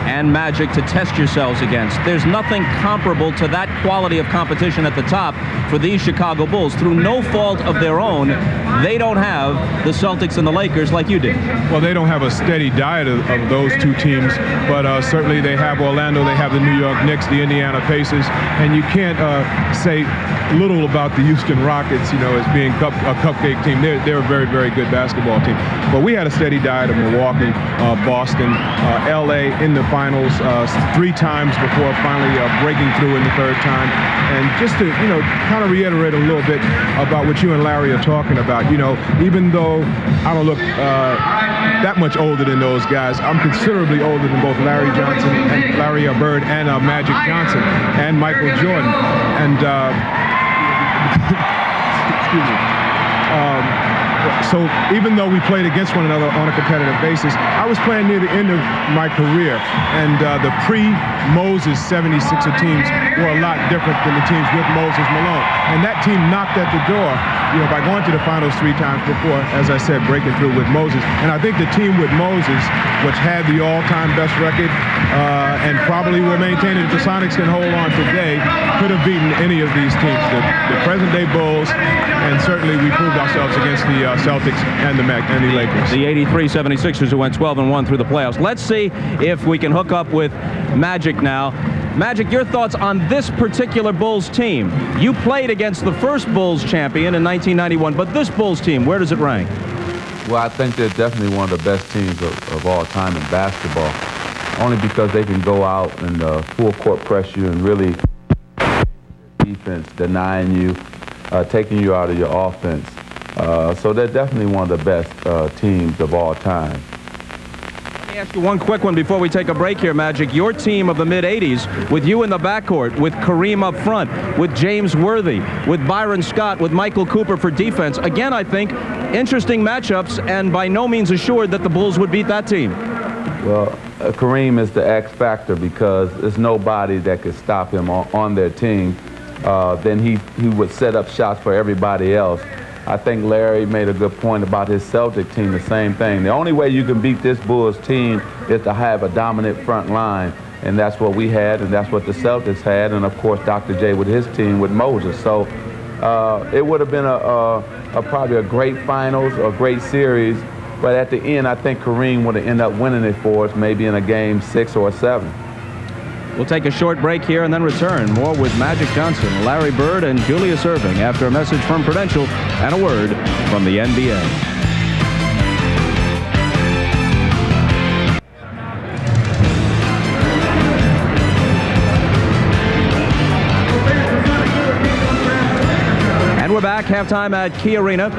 and Magic to test yourselves against. There's nothing comparable to that quality of competition at the top for these Chicago Bulls. Through no fault of their own, they don't have the Celtics and the Lakers like you did. Well, they don't have a steady diet of those two teams, but certainly they have Orlando, they have the New York Knicks, the Indiana Pacers, and you can't say little about the Houston Rockets, you know, as being a cupcake team. They're a very, very good basketball team. But we had a steady diet of Milwaukee, Boston, LA in the finals 3 times before finally breaking through in the 3rd time. And just to, you know, kind of reiterate a little bit about what you and Larry are talking about, you know, even though I don't look that much older than those guys, I'm considerably older than both Larry Johnson and Larry Bird and Magic Johnson and Michael Jordan. And excuse me. So even though we played against one another on a competitive basis, I was playing near the end of my career, and the pre-Moses 76er teams were a lot different than the teams with Moses Malone. And that team knocked at the door, you know, by going to the finals 3 times before, as I said, breaking through with Moses. And I think the team with Moses, which had the all-time best record, and probably will maintain it if the Sonics can hold on today, could have beaten any of these teams, the present-day Bulls, and certainly we proved ourselves against the Celtics and the Lakers. The 83 76ers who went 12-1 through the playoffs. Let's see if we can hook up with Magic now. Magic, your thoughts on this particular Bulls team. You played against the first Bulls champion in 1991, but this Bulls team, where does it rank? Well, I think they're definitely one of the best teams of all time in basketball, only because they can go out and full court press you and really defense, denying you, taking you out of your offense. So they're definitely one of the best teams of all time. Let me ask you one quick one before we take a break here, Magic. Your team of the mid-'80s, with you in the backcourt, with Kareem up front, with James Worthy, with Byron Scott, with Michael Cooper for defense. Again, I think, interesting matchups, and by no means assured that the Bulls would beat that team. Well, Kareem is the X factor because there's nobody that could stop him on their team. Then he would set up shots for everybody else. I think Larry made a good point about his Celtic team, the same thing. The only way you can beat this Bulls team is to have a dominant front line, and that's what we had, and that's what the Celtics had, and of course Dr. J with his team with Moses. So It would have been probably a great finals or great series, but at the end, I think Kareem would have ended up winning it for us, maybe in a game 6 or 7. We'll take a short break here and then return. More with Magic Johnson, Larry Bird, and Julius Erving after a message from Prudential and a word from the NBA. And we're back, halftime at Key Arena.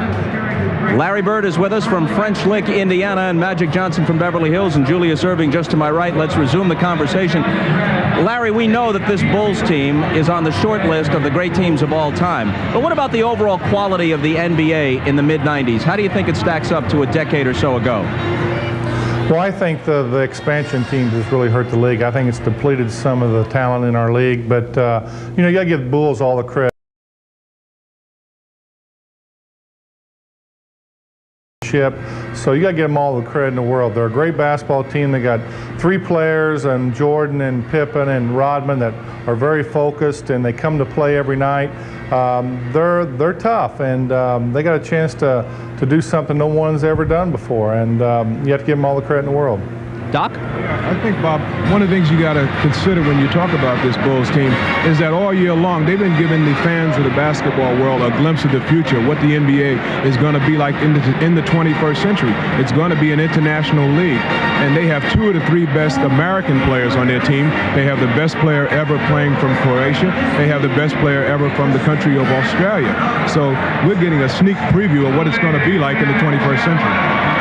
Larry Bird is with us from French Lick, Indiana, and Magic Johnson from Beverly Hills, and Julius Erving just to my right. Let's resume the conversation. Larry, we know that this Bulls team is on the short list of the great teams of all time. But what about the overall quality of the NBA in the mid-90s? How do you think it stacks up to a decade or so ago? Well, I think the expansion teams has really hurt the league. I think it's depleted some of the talent in our league. But, you know, you got to give the Bulls all the credit. So you got to give them all the credit in the world. They're a great basketball team. They got 3 players, and Jordan and Pippen and Rodman, that are very focused, and they come to play every night. They're tough, and they got a chance to do something no one's ever done before, and you have to give them all the credit in the world. Doc? I think, Bob, one of the things you got to consider when you talk about this Bulls team is that all year long they've been giving the fans of the basketball world a glimpse of the future, what the NBA is going to be like in the 21st century. It's going to be an international league, and they have 2 of the 3 best American players on their team. They have the best player ever playing from Croatia. They have the best player ever from the country of Australia. So we're getting a sneak preview of what it's going to be like in the 21st century.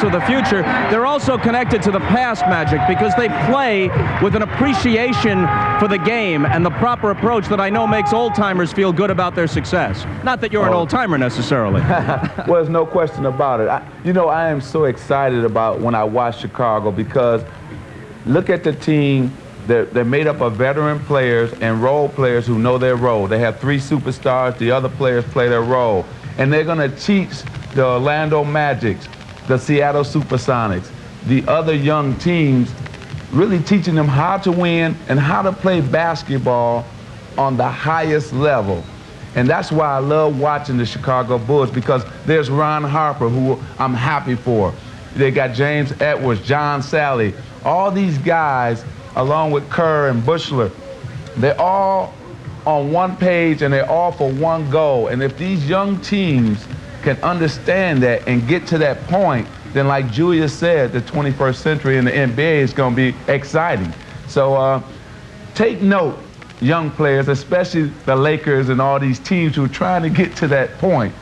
Of the future, they're also connected to the past, Magic, because they play with an appreciation for the game and the proper approach that I know makes old-timers feel good about their success. Not that you're an old-timer necessarily. Well, there's no question about it. I am so excited about when I watch Chicago, because look at the team. They're made up of veteran players and role players who know their role. They have 3 superstars. The other players play their role. And they're going to teach the Orlando Magics, the Seattle Supersonics, the other young teams, really teaching them how to win and how to play basketball on the highest level. And that's why I love watching the Chicago Bulls, because there's Ron Harper, who I'm happy for. They got James Edwards, John Sally, all these guys, along with Kerr and Bushler. They're all on one page, and they're all for one goal. And if these young teams can understand that and get to that point, then like Julius said, the 21st century in the NBA is going to be exciting. So take note, young players, especially the Lakers and all these teams who are trying to get to that point.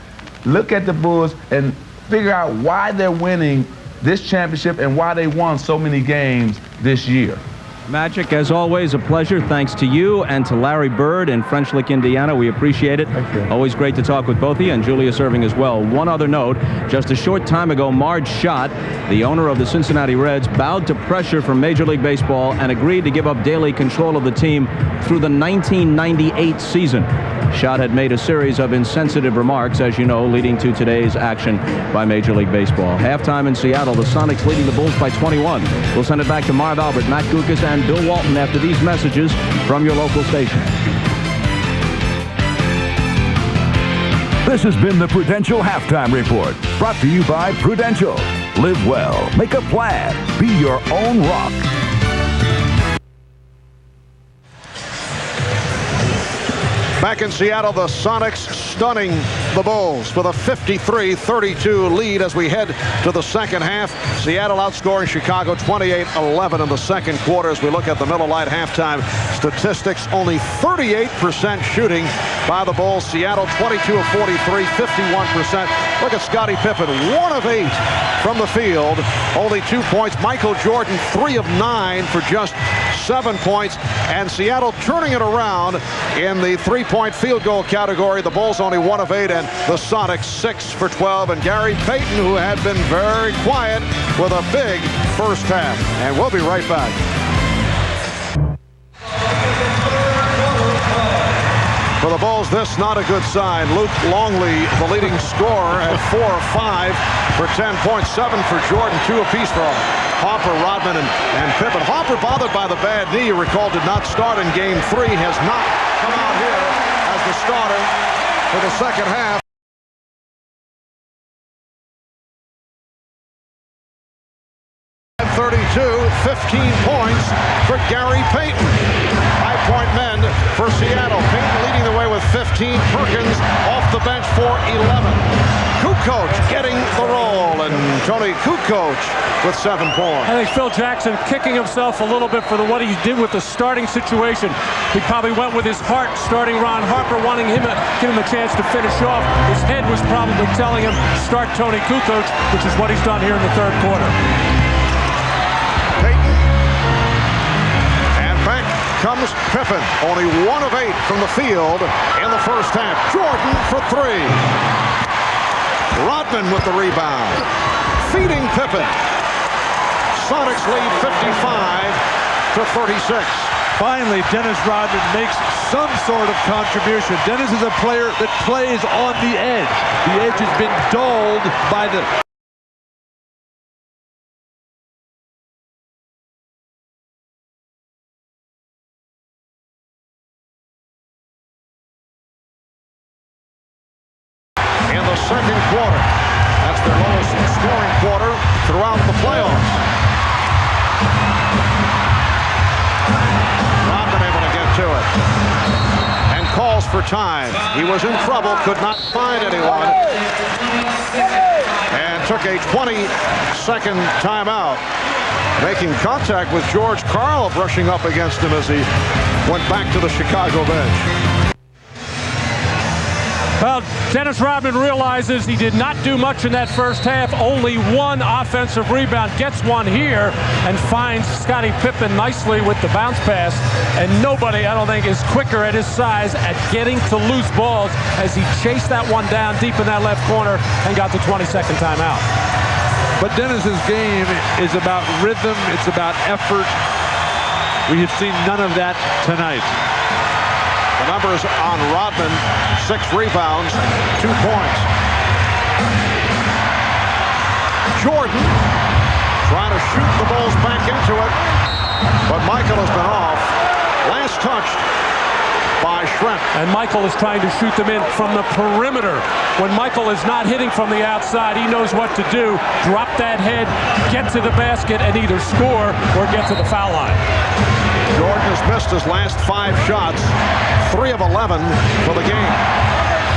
Look at the Bulls and figure out why they're winning this championship and why they won so many games this year. Magic, as always, a pleasure. Thanks to you and to Larry Bird in French Lick, Indiana. We appreciate it. Thank you. Always great to talk with both of you, and Julius Erving as well. One other note, just a short time ago, Marge Schott, the owner of the Cincinnati Reds, bowed to pressure from Major League Baseball and agreed to give up daily control of the team through the 1998 season. Schott had made a series of insensitive remarks, as you know, leading to today's action by Major League Baseball. Halftime in Seattle, the Sonics leading the Bulls by 21. We'll send it back to Marv Albert, Matt Gukas, and Bill Walton after these messages from your local station. This has been the Prudential Halftime Report, brought to you by Prudential. Live well, make a plan, be your own rock. Back in Seattle, the Sonics stunning the Bulls with a 53-32 lead as we head to the second half. Seattle outscoring Chicago 28-11 in the second quarter. As we look at the Miller Lite halftime statistics, only 38% shooting by the Bulls. Seattle 22 of 43, 51%. Look at Scottie Pippen, 1 of 8 from the field, only 2 points. Michael Jordan, 3 of 9 for just 7 points. And Seattle turning it around in the three-point field goal category. The Bulls only 1 of 8, and the Sonics 6 for 12. And Gary Payton, who had been very quiet, with a big first half. And we'll be right back. For the Bulls, this not a good sign. Luke Longley, the leading scorer, at 4 or 5 for 10 points. 7 for Jordan, 2 apiece for Harper, Rodman, and Pippen. Harper, bothered by the bad knee, you recall, did not start in Game 3, has not come out here as the starter for the second half. 32, 15 points for Gary Payton. High-point men for Seattle. Payton leading the way with 15. Perkins off the bench for 11. Kukoc getting the roll, and Tony Kukoc with 7 points. I think Phil Jackson kicking himself a little bit for what he did with the starting situation. He probably went with his heart, starting Ron Harper, wanting him to give him a chance to finish off. His head was probably telling him, start Tony Kukoc, which is what he's done here in the third quarter. Payton, and back comes Pippen. Only 1 of 8 from the field in the first half. Jordan for 3. Rodman with the rebound. Feeding Pippen. Sonics lead 55-36. Finally, Dennis Rodman makes some sort of contribution. Dennis is a player that plays on the edge. The edge has been dulled by the... in the second quarter. That's their lowest scoring quarter throughout the playoffs. Not been able to get to it. And calls for time. He was in trouble, could not find anyone. And took a 20-second timeout. Making contact with George Karl, brushing up against him as he went back to the Chicago bench. Well, Dennis Rodman realizes he did not do much in that first half. Only 1 offensive rebound. Gets one here and finds Scottie Pippen nicely with the bounce pass. And nobody, I don't think, is quicker at his size at getting to loose balls as he chased that one down deep in that left corner and got the 22nd timeout. But Dennis's game is about rhythm. It's about effort. We have seen none of that tonight. The numbers on Rodman, 6 rebounds, 2 points. Jordan trying to shoot the Bulls back into it, but Michael has been off. Last touched by Schrempf. And Michael is trying to shoot them in from the perimeter. When Michael is not hitting from the outside, he knows what to do. Drop that head, get to the basket, and either score or get to the foul line. Jordan has missed his last 5 shots, 3 of 11 for the game.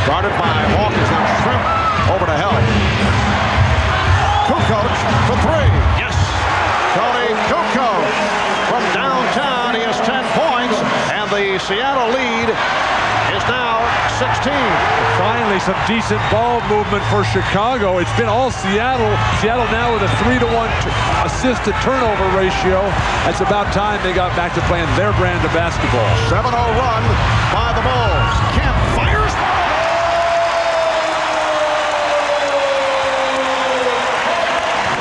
Guarded by Hawkins, now Schrempf over to help. Kukoc for 3. Yes! Tony Kukoc from downtown. He has 10 points, and the Seattle lead is now 16. Finally, some decent ball movement for Chicago. It's been all Seattle. Seattle now with a 3-to-1 assist to turnover ratio. It's about time they got back to playing their brand of basketball. 7-0 run by the Bulls. Kemp fires.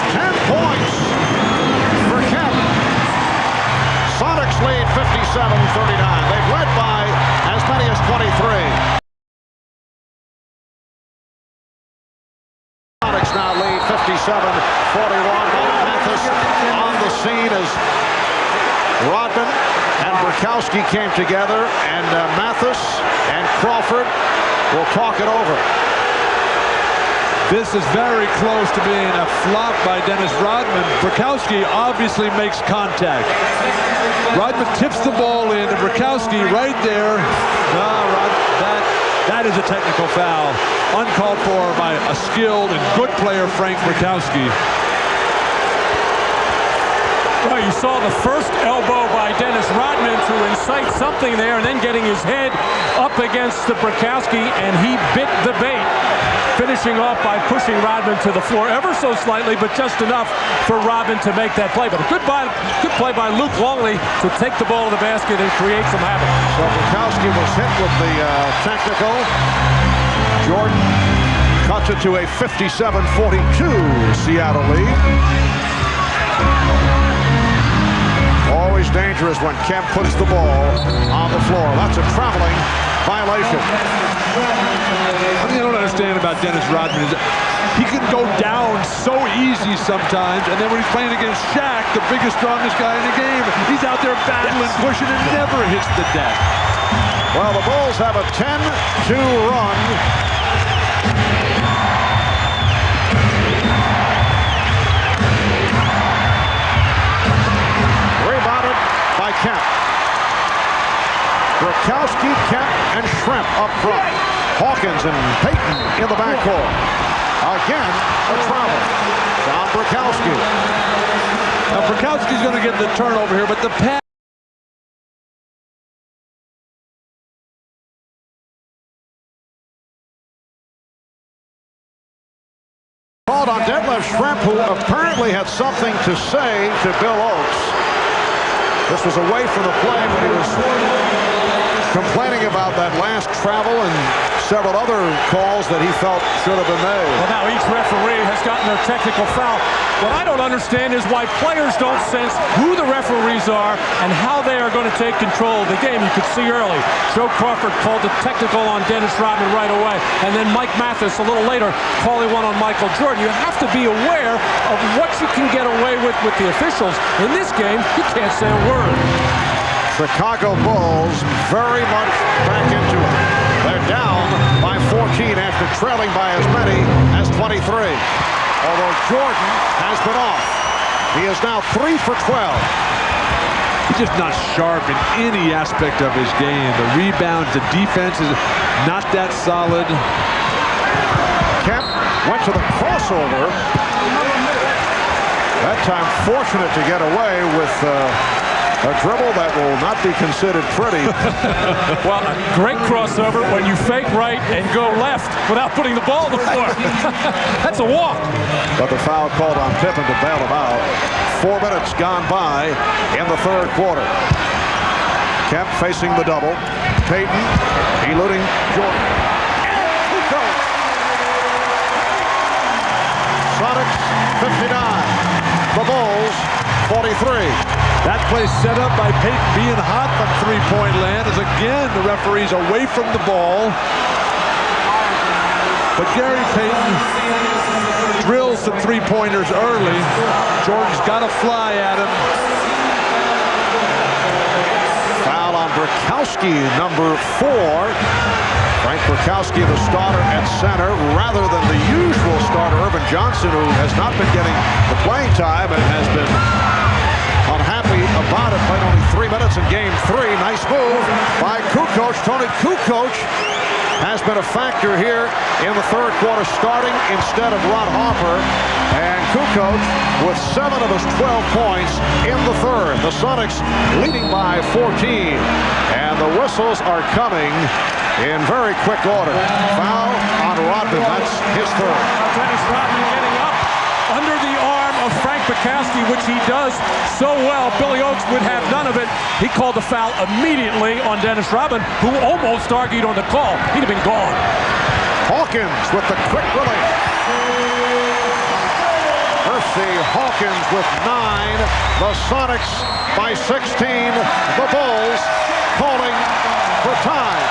10 points for Kemp. Sonics lead 57-39. They've led by as many as 23. Sonics now lead 57-41. Mathis on the scene as Rodman and Burkowski came together, and Mathis and Crawford will talk it over. This is very close to being a flop by Dennis Rodman. Burkowski obviously makes contact. Rodman tips the ball in, and Burkowski right there. That is a technical foul. Uncalled for by a skilled and good player, Frank Burkowski. Well, you saw the first elbow by Dennis Rodman to incite something there, and then getting his head up against the Burkowski, and he bit the bait, finishing off by pushing Rodman to the floor ever so slightly, but just enough for Rodman to make that play. But a good play by Luke Longley to take the ball to the basket and create some havoc. So Burkowski was hit with the technical. Jordan cuts it to a 57-42 Seattle lead. Always dangerous when Kemp puts the ball on the floor. That's a traveling violation. One thing I don't understand about Dennis Rodman is he can go down so easy sometimes, and then when he's playing against Shaq, the biggest, strongest guy in the game, he's out there battling, pushing, and never hits the deck. Well, the Bulls have a 10-2 run. Rebounded by Kemp. Rakowski, Kemp, and Shrimp up front. Hawkins and Payton in the backcourt. Again, a travel. John Rakowski. Now, Rakowski's going to get the turnover here, but the pass. Called on Detlef Schrempf, who apparently had something to say to Bill Oakes. This was away from the play when he was complaining about that last travel and several other calls that he felt should have been made. Well, now each referee has gotten their technical foul. What I don't understand is why players don't sense who the referees are and how they are going to take control of the game. You could see early, Joe Crawford called the technical on Dennis Rodman right away, and then Mike Mathis a little later calling one on Michael Jordan. You have to be aware of what you can get away with the officials. In this game, you can't say a word. Chicago Bulls very much back into it. They're down by 14 after trailing by as many as 23. Although Jordan has been off. He is now 3 for 12. He's just not sharp in any aspect of his game. The rebounds, the defense is not that solid. Kemp went to the crossover. That time fortunate to get away with a dribble that will not be considered pretty. Well, a great crossover when you fake right and go left without putting the ball on the floor. That's a walk. But the foul called on Pippen to bail him out. 4 minutes gone by in the third quarter. Kemp facing the double. Payton eluding Jordan. And goes. Sonics 59. The Bulls 43. That play set up by Payton being hot from three-point land as again the referee's away from the ball. But Gary Payton drills some three-pointers early. Jordan's got to fly at him. Foul on Rakowski, number 4. Frank Rakowski, the starter at center, rather than the usual starter, Irvin Johnson, who has not been getting the playing time and has been unhappy about it. Played only 3 minutes in game 3. Nice move by Kukoc. Tony Kukoc has been a factor here in the third quarter, starting instead of Ron Harper. And Kukoc with 7 of his 12 points in the third. The Sonics leading by 14. And the whistles are coming in very quick order. Foul on Rodman. That's his third. Dennis Rodman getting up under the arm of Frank Rakowski, which he does so well. Billy Oakes would have none of it. He called the foul immediately on Dennis Rodman, who almost argued on the call. He'd have been gone. Hawkins with the quick release. Percy Hawkins with 9. The Sonics by 16. The Bulls calling for time.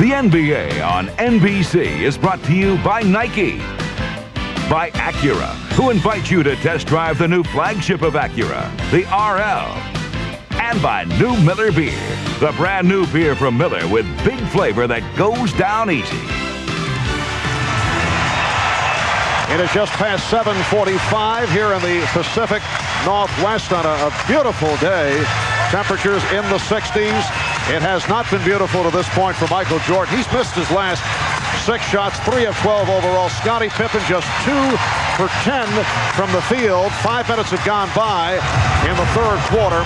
The NBA on NBC is brought to you by Nike, by Acura, who invites you to test drive the new flagship of Acura, the RL, and by New Miller Beer, the brand new beer from Miller with big flavor that goes down easy. It is just past 7:45 here in the Pacific Northwest on a beautiful day. Temperatures in the 60s. It has not been beautiful to this point for Michael Jordan. He's missed his last 6 shots, 3 of 12 overall. Scottie Pippen just 2 for 10 from the field. 5 minutes have gone by in the third quarter,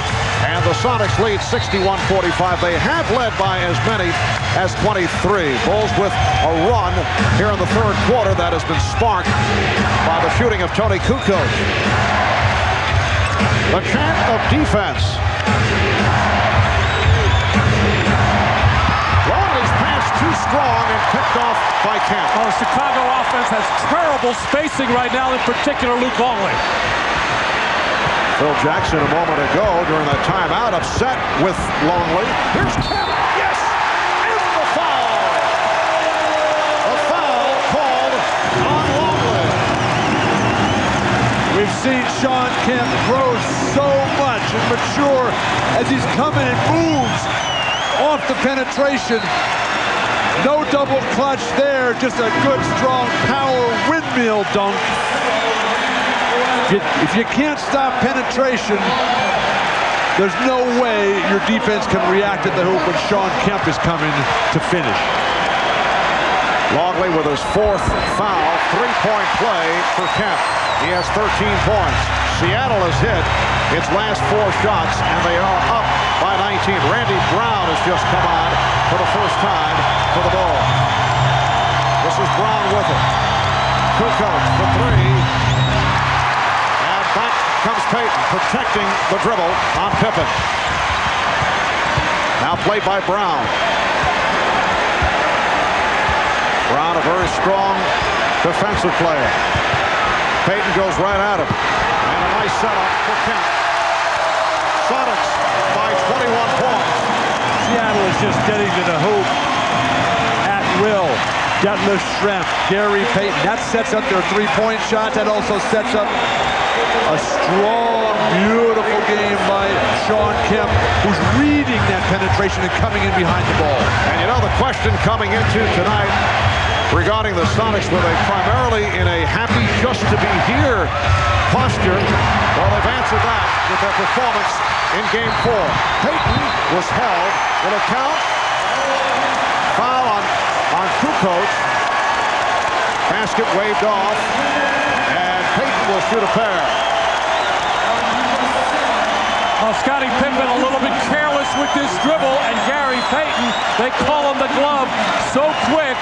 and the Sonics lead 61-45. They have led by as many as 23. Bulls with a run here in the third quarter that has been sparked by the shooting of Tony Kukoc. The chant of defense. Longley's pass to strong and picked off by Kemp. Oh, Chicago offense has terrible spacing right now, in particular Luke Longley. Phil Jackson a moment ago during that timeout upset with Longley. Here's Kemp. Yes! And the foul! A foul called on Longley. We've seen Sean Kemp grow so much and mature as he's coming and moves off the penetration. No double clutch there, just a good, strong power windmill dunk. If you can't stop penetration, there's no way your defense can react at the hoop when Sean Kemp is coming to finish. Longley with his fourth foul, three-point play for Kemp. He has 13 points. Seattle has hit its last 4 shots, and they are up by 19. Randy Brown has just come on for the first time for the ball. This is Brown with it. Kukoc for 3. And back comes Payton, protecting the dribble on Pippen. Now played by Brown. Brown, a very strong defensive player. Payton goes right at him. And a nice setup for Kemp. Sonics by 21 points. Seattle is just getting to the hoop at will. Detlef Schrempf, Gary Payton. That sets up their three-point shots. That also sets up a strong, beautiful game by Sean Kemp, who's reading that penetration and coming in behind the ball. And you know the question coming into tonight regarding the Sonics, were they primarily in a happy just to be here posture? Well, they've answered that with their performance in Game 4. Payton was held in a count. Foul on Kukoc. Basket waved off, and Payton will shoot a pair. Oh, Scottie Pippen a little bit careless with this dribble, and Gary Payton, they call him the glove, so quick,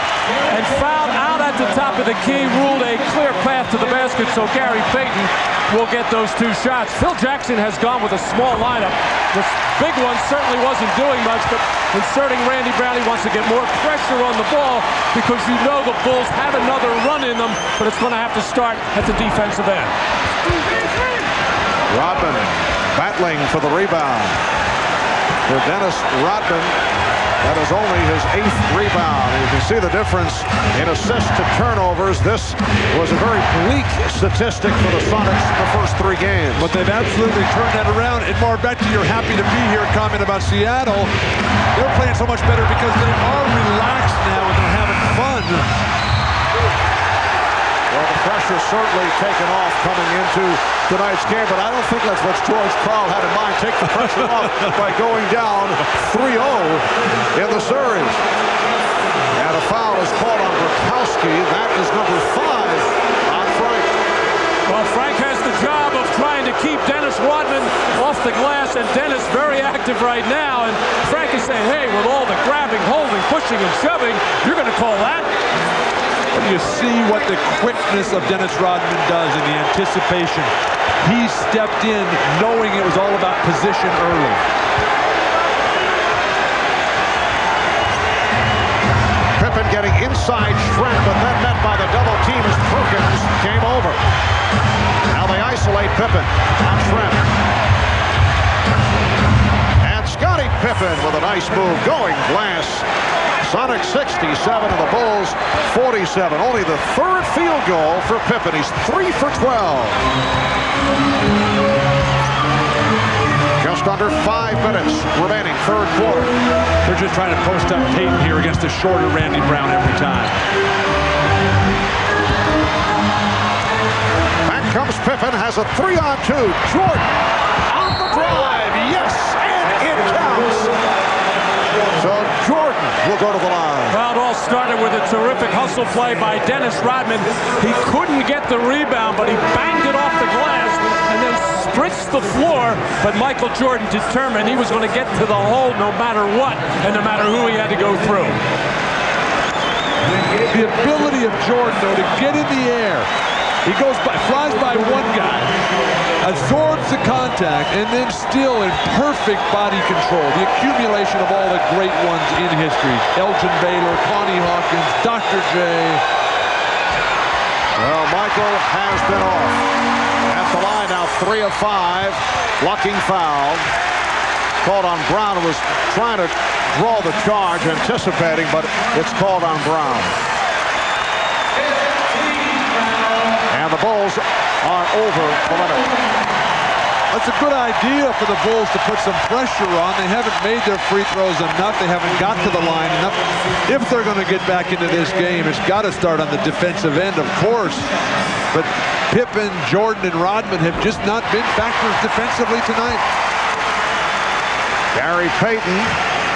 and fouled out at the top of the key, ruled a clear path to the basket, so Gary Payton will get those 2 shots. Phil Jackson has gone with a small lineup. The big one certainly wasn't doing much, but inserting Randy Brown, he wants to get more pressure on the ball because you know the Bulls have another run in them, but it's going to have to start at the defensive end. Rodman battling for the rebound. For Dennis Rodman, that is only his 8th rebound. And you can see the difference in assists to turnovers. This was a very bleak statistic for the Sonics in the first 3 games. But they've absolutely turned that around. And more back to your happy to be here comment about Seattle. They're playing so much better because they are relaxed now and they're having fun. Well, the pressure's certainly taken off coming into tonight's game, but I don't think that's what George Karl had in mind. Take the pressure off by going down 3-0 in the series. And a foul is called on Burkowski. That is number 5 on Frank. Well, Frank has the job of trying to keep Dennis Rodman off the glass, and Dennis very active right now. And Frank is saying, hey, with all the grabbing, holding, pushing, and shoving, you're going to call that? You see what the quickness of Dennis Rodman does in the anticipation. He stepped in knowing it was all about position early. Pippen getting inside Schrempf, but then met by the double team as Perkins came over. Now they isolate Pippen on Schrempf. And Scottie Pippen with a nice move going glass. Sonics 67 and the Bulls 47. Only the 3rd field goal for Pippen. He's 3 for 12. Just under 5 minutes remaining, 3rd quarter. They're just trying to post up Payton here against a shorter Randy Brown every time. Back comes Pippen, has a 3-on-2. Jordan on the drive. Yes, and it counts. So Jordan will go to the line. Well, it all started with a terrific hustle play by Dennis Rodman. He couldn't get the rebound, but he banged it off the glass and then spritzed the floor. But Michael Jordan determined he was going to get to the hole no matter what and no matter who he had to go through. The ability of Jordan, though, to get in the air. He flies by one guy, absorbs takes the contact, and then still in perfect body control. The accumulation of all the great ones in history. Elgin Baylor, Connie Hawkins, Dr. J. Well, Michael has been off. At the line now, 3 of 5. Blocking foul. Called on Brown, who was trying to draw the charge, anticipating, but it's called on Brown. And the Bulls are over the limit. That's a good idea for the Bulls to put some pressure on. They haven't made their free throws enough. They haven't got to the line enough. If they're going to get back into this game, it's got to start on the defensive end, of course. But Pippen, Jordan, and Rodman have just not been factors defensively tonight. Gary Payton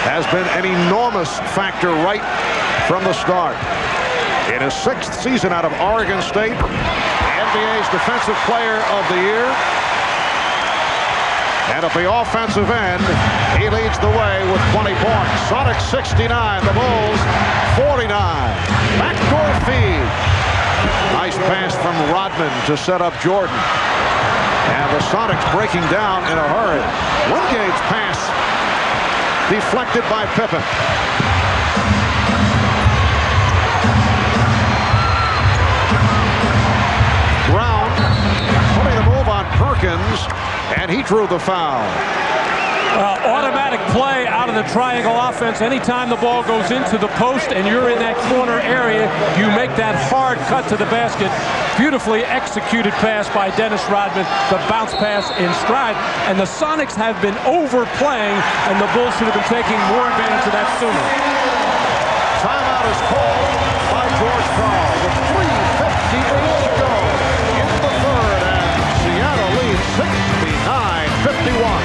has been an enormous factor right from the start. In his 6th season out of Oregon State, NBA's Defensive Player of the Year. And at the offensive end, he leads the way with 20 points. Sonics 69, the Bulls 49. Backdoor feed. Nice pass from Rodman to set up Jordan. And the Sonics breaking down in a hurry. Wingate's pass deflected by Pippen. Brown putting the move on Perkins, and he drew the foul. Automatic play out of the triangle offense. Anytime the ball goes into the post and you're in that corner area, you make that hard cut to the basket. Beautifully executed pass by Dennis Rodman. The bounce pass in stride. And the Sonics have been overplaying, and the Bulls should have been taking more advantage of that sooner. Timeout is called by George Karl with 3:58 to go in the third, and Seattle leads 69-51.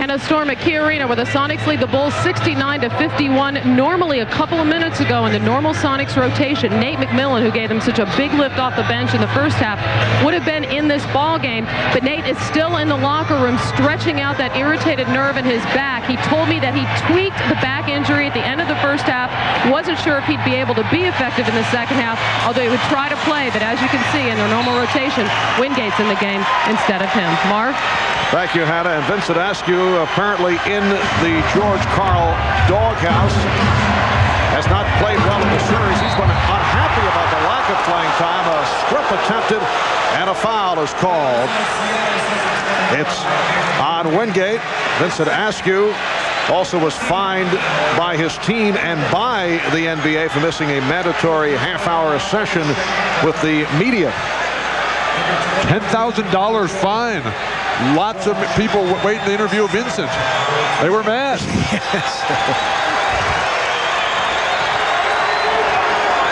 A storm at Key Arena where the Sonics lead the Bulls 69-51. Normally a couple of minutes ago in the normal Sonics rotation, Nate McMillan, who gave them such a big lift off the bench in the first half, would have been in this ball game. But Nate is still in the locker room stretching out that irritated nerve in his back. He told me that he tweaked the back injury at the end of the first half. Wasn't sure if he'd be able to be effective in the second half, although he would try to play. But as you can see in their normal rotation, Wingate's in the game instead of him. Marv? Thank you, Hannah. And Vincent Askew, apparently in the George Karl doghouse, has not played well in the series. He's been unhappy about the lack of playing time. A strip attempted and a foul is called. It's on Wingate. Vincent Askew also was fined by his team and by the NBA for missing a mandatory half-hour session with the media. $10,000 fine. Lots of people waiting to interview Vincent. They were mad. Yes.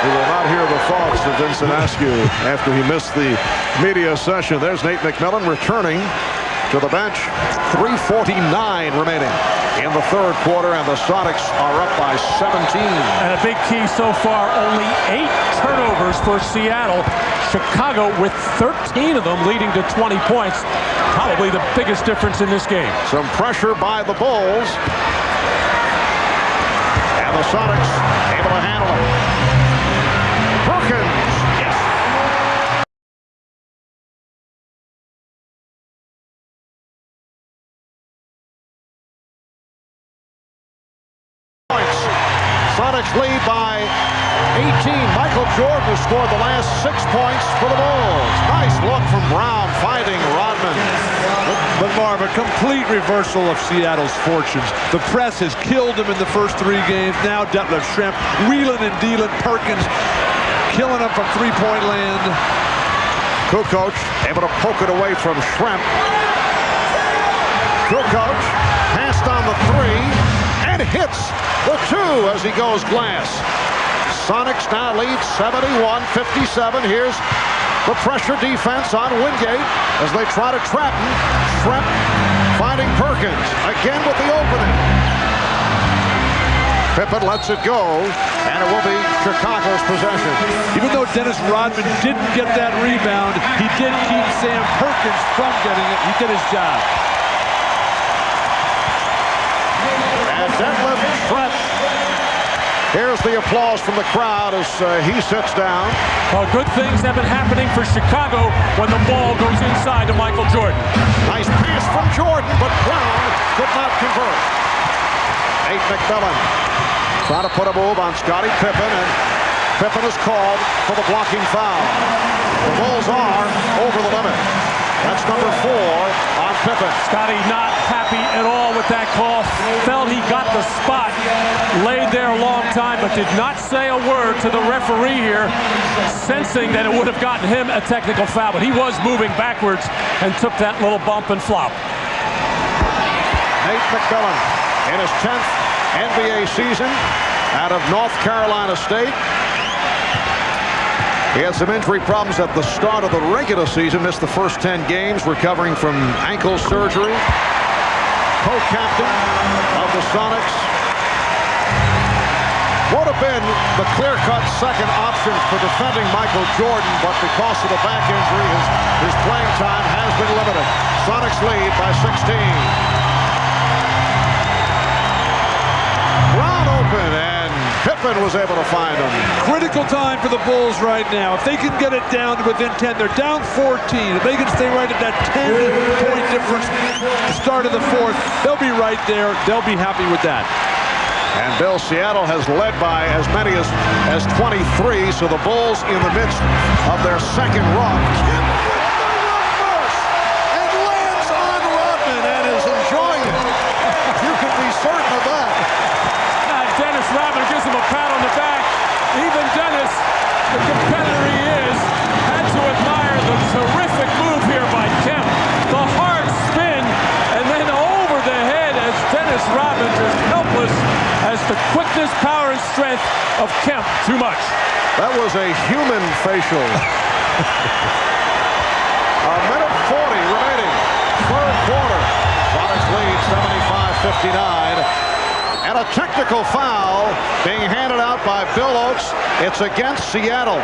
We will not hear the thoughts of Vincent Askew after he missed the media session. There's Nate McMillan returning to the bench. 3:49 remaining in the third quarter, and the Sonics are up by 17. And a big key so far, only 8 turnovers for Seattle. Chicago with 13 of them, leading to 20 points. Probably the biggest difference in this game. Some pressure by the Bulls. And the Sonics able to handle it. Perkins. Yes. Sonics lead by 18. Michael Jordan has scored the last 6 points for the Bulls. Nice look from Brown finding Rodman. But Marv, a complete reversal of Seattle's fortunes. The press has killed them in the first 3 games. Now Detlef Schrempf wheeling and dealing. Perkins killing them from three-point land. Kukoc able to poke it away from Schrempf. Kukoc passed on the 3 and hits the 2 as he goes glass. Sonics now lead 71-57. Here's the pressure defense on Wingate as they try to trap him. Schrempf finding Perkins again with the opening. Pippen lets it go, and it will be Chicago's possession. Even though Dennis Rodman didn't get that rebound, he did keep Sam Perkins from getting it. He did his job. And Detlef Schrempf Here's the applause from the crowd as he sits down. Well, good things have been happening for Chicago when the ball goes inside to Michael Jordan. Nice pass from Jordan, but Brown could not convert. Nate McMillan trying to put a move on Scottie Pippen, and Pippen is called for the blocking foul. The Bulls are over the limit. That's number 4 on Pippen. Scottie not happy at all with that call. Felt he got the spot. Laid there a long time, but did not say a word to the referee here, sensing that it would have gotten him a technical foul. But he was moving backwards and took that little bump and flop. Nate McMillan in his 10th NBA season out of North Carolina State. He had some injury problems at the start of the regular season, missed the first 10 games, recovering from ankle surgery. Co-captain of the Sonics. Would have been the clear-cut second option for defending Michael Jordan, but because of the back injury, his playing time has been limited. Sonics lead by 16. Brown open, and Pippen was able to find him. Critical time for the Bulls right now. If they can get it down to within 10, they're down 14. If they can stay right at that 10-point difference at the start of the fourth, they'll be right there. They'll be happy with that. And Bill, Seattle has led by as many as 23, so the Bulls in the midst of their second run. Kemp with the reverse and lands on Rodman and is enjoying it. You can be certain of that. Dennis Rodman gives him a pat on the back. Even Dennis, the competitor he is, had to admire the terrific move here by Kemp. The hard spin and then over the head as Dennis Rodman just helpless as the quickness, power, and strength of Kemp too much. That was a human facial. A minute 40 remaining. Third quarter. Sonics lead 75-59. And a technical foul being handed out by Bill Oakes. It's against Seattle.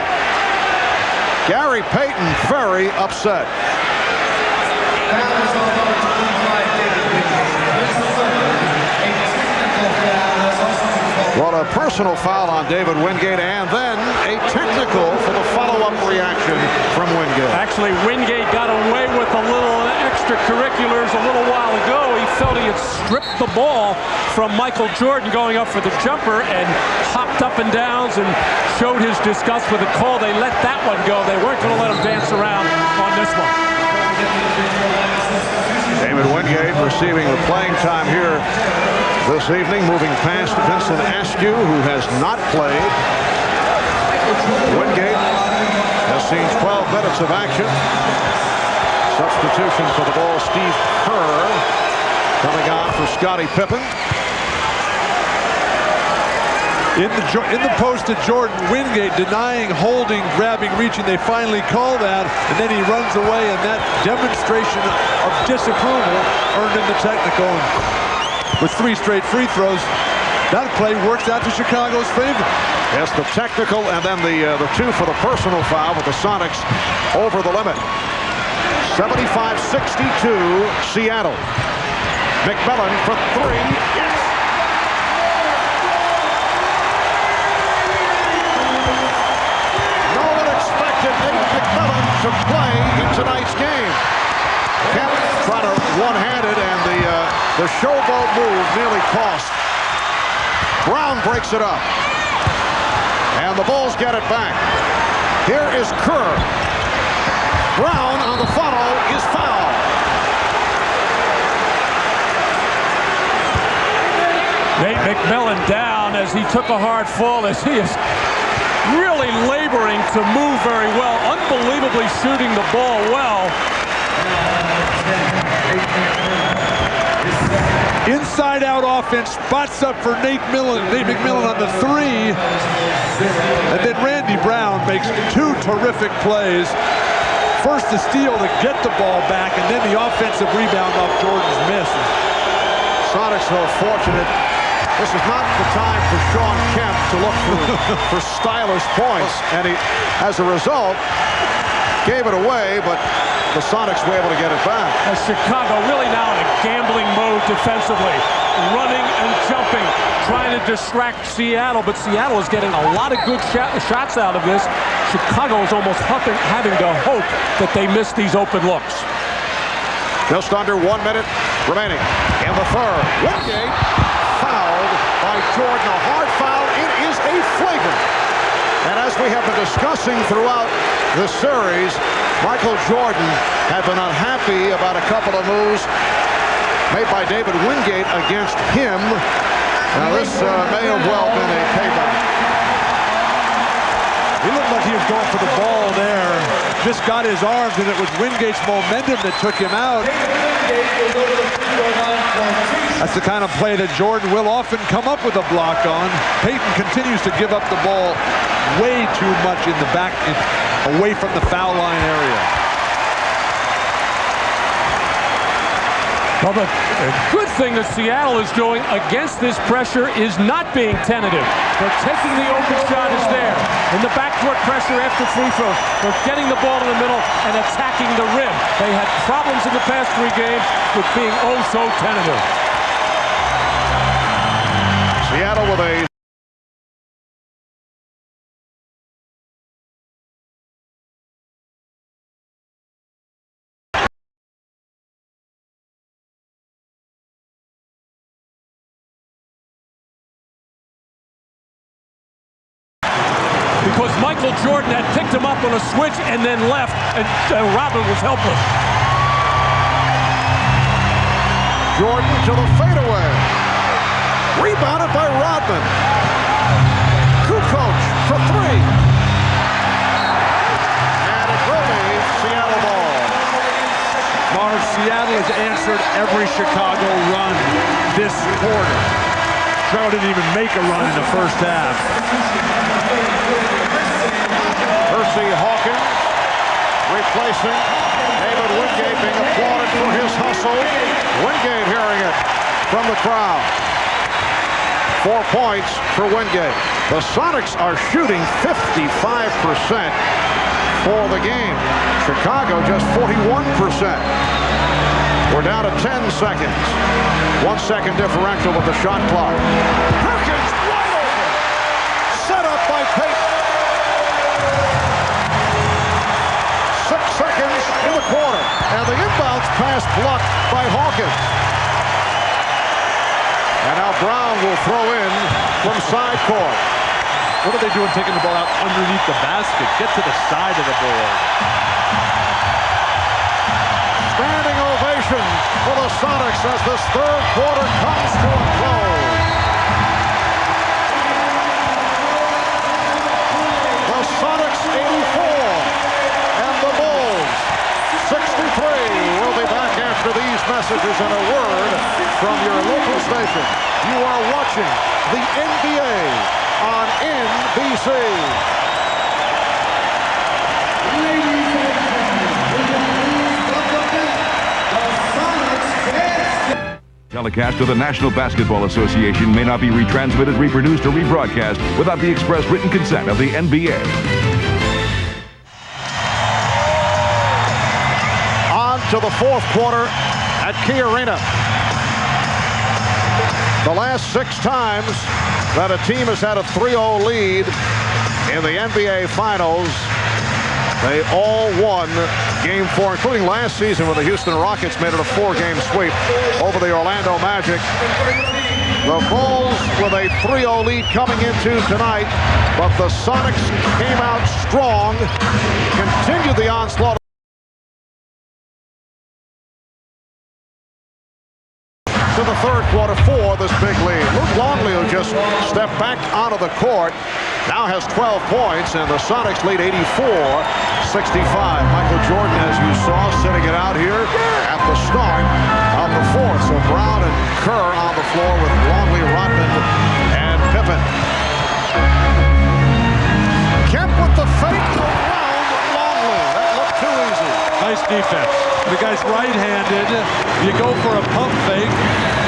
Gary Payton very upset. Well, a personal foul on David Wingate, and then a technical for the follow-up reaction from Wingate. Actually, Wingate got away with a little extracurriculars a little while ago. He felt he had stripped the ball from Michael Jordan going up for the jumper and hopped up and downs and showed his disgust with the call. They let that one go. They weren't going to let him dance around on this one. David Wingate receiving the playing time here this evening, moving past Vincent Askew, who has not played. Wingate has seen 12 minutes of action. Substitution for the ball, Steve Kerr coming on for Scottie Pippen. In the post to Jordan, Wingate denying, holding, grabbing, reaching. They finally call that, and then he runs away, and that demonstration of disapproval earned him the technical. With 3 straight free throws, that play works out to Chicago's favor. Yes, the technical, and then the 2 for the personal foul with the Sonics over the limit. 75-62, Seattle. McMillan for 3. Yes! No one expected Nate McMillan to play in tonight's game. Kemp trying to one-handed, and the showboat move nearly cost. Brown breaks it up. And the Bulls get it back. Here is Kerr. Brown on the follow is fouled. Nate McMillan down as he took a hard fall, as he is really laboring to move very well, unbelievably shooting the ball well. Inside-out offense, spots up for Nate McMillan on the 3. And then Randy Brown makes 2 terrific plays. First the steal to get the ball back, and then the offensive rebound off Jordan's miss. Sonics, though, fortunate. This is not the time for Sean Kemp to look for stylish points. And he, as a result, gave it away, but the Sonics were able to get it back. Chicago really now in a gambling mode defensively, running and jumping, trying to distract Seattle, but Seattle is getting a lot of good shots out of this. Chicago is almost having to hope that they miss these open looks. Just under 1 minute remaining in the third. Wingate fouled by Jordan. A hard foul. It is a flagrant. And as we have been discussing throughout the series, Michael Jordan had been unhappy about a couple of moves made by David Wingate against him. Now this may have well been a payback. He looked like he was going for the ball there. Just got his arms, and it was Wingate's momentum that took him out. That's the kind of play that Jordan will often come up with a block on. Payton continues to give up the ball way too much in the back, away from the foul line area. Well, the good thing that Seattle is doing against this pressure is not being tentative. They're taking the open shot is there. In the backcourt pressure after free throw, they're getting the ball to the middle and attacking the rim. They had problems in the past 3 games with being oh so tentative. Seattle with a because Michael Jordan had picked him up on a switch and then left, and Robin was helpless. Jordan to the fadeaway. Rebounded by Rodman. Kukoc for 3. And it will be Seattle ball. Marv, Seattle has answered every Chicago run this quarter. Chicago didn't even make a run in the first half. Percy Hawkins replacing David Wingate, being applauded for his hustle. Wingate hearing it from the crowd. 4 points for Wingate. The Sonics are shooting 55% for the game. Chicago just 41%. We're down to 10 seconds. 1 second differential with the shot clock. Perkins wide open. Set up by Payton. 6 seconds in the quarter. And the inbounds pass blocked by Hawkins. And now Brown will throw in from side court. What are they doing taking the ball out underneath the basket? Get to the side of the board. Standing ovation for the Sonics as this third quarter comes to a close. The Sonics 84 and the Bulls 63. We'll be back after these messages and a word from your local station. You are watching the NBA on NBC. Telecast of the National Basketball Association may not be retransmitted, reproduced, or rebroadcast without the express written consent of the NBA. On to the fourth quarter at Key Arena. The last 6 times that a team has had a 3-0 lead in the NBA Finals, they all won Game 4, including last season when the Houston Rockets made it a 4-game sweep over the Orlando Magic. The Bulls with a 3-0 lead coming into tonight, but the Sonics came out strong, continued the onslaught to the third quarter for this big lead. Luke Longley, who just stepped back onto the court, now has 12 points, and the Sonics lead 84-65. Michael Jordan, as you saw, sitting it out here at the start of the fourth. So Brown and Kerr on the floor with Longley, Rodman, and Pippen. Kemp with the fake around Longley. That looked too easy. Nice defense. The guy's right-handed. You go for a pump fake.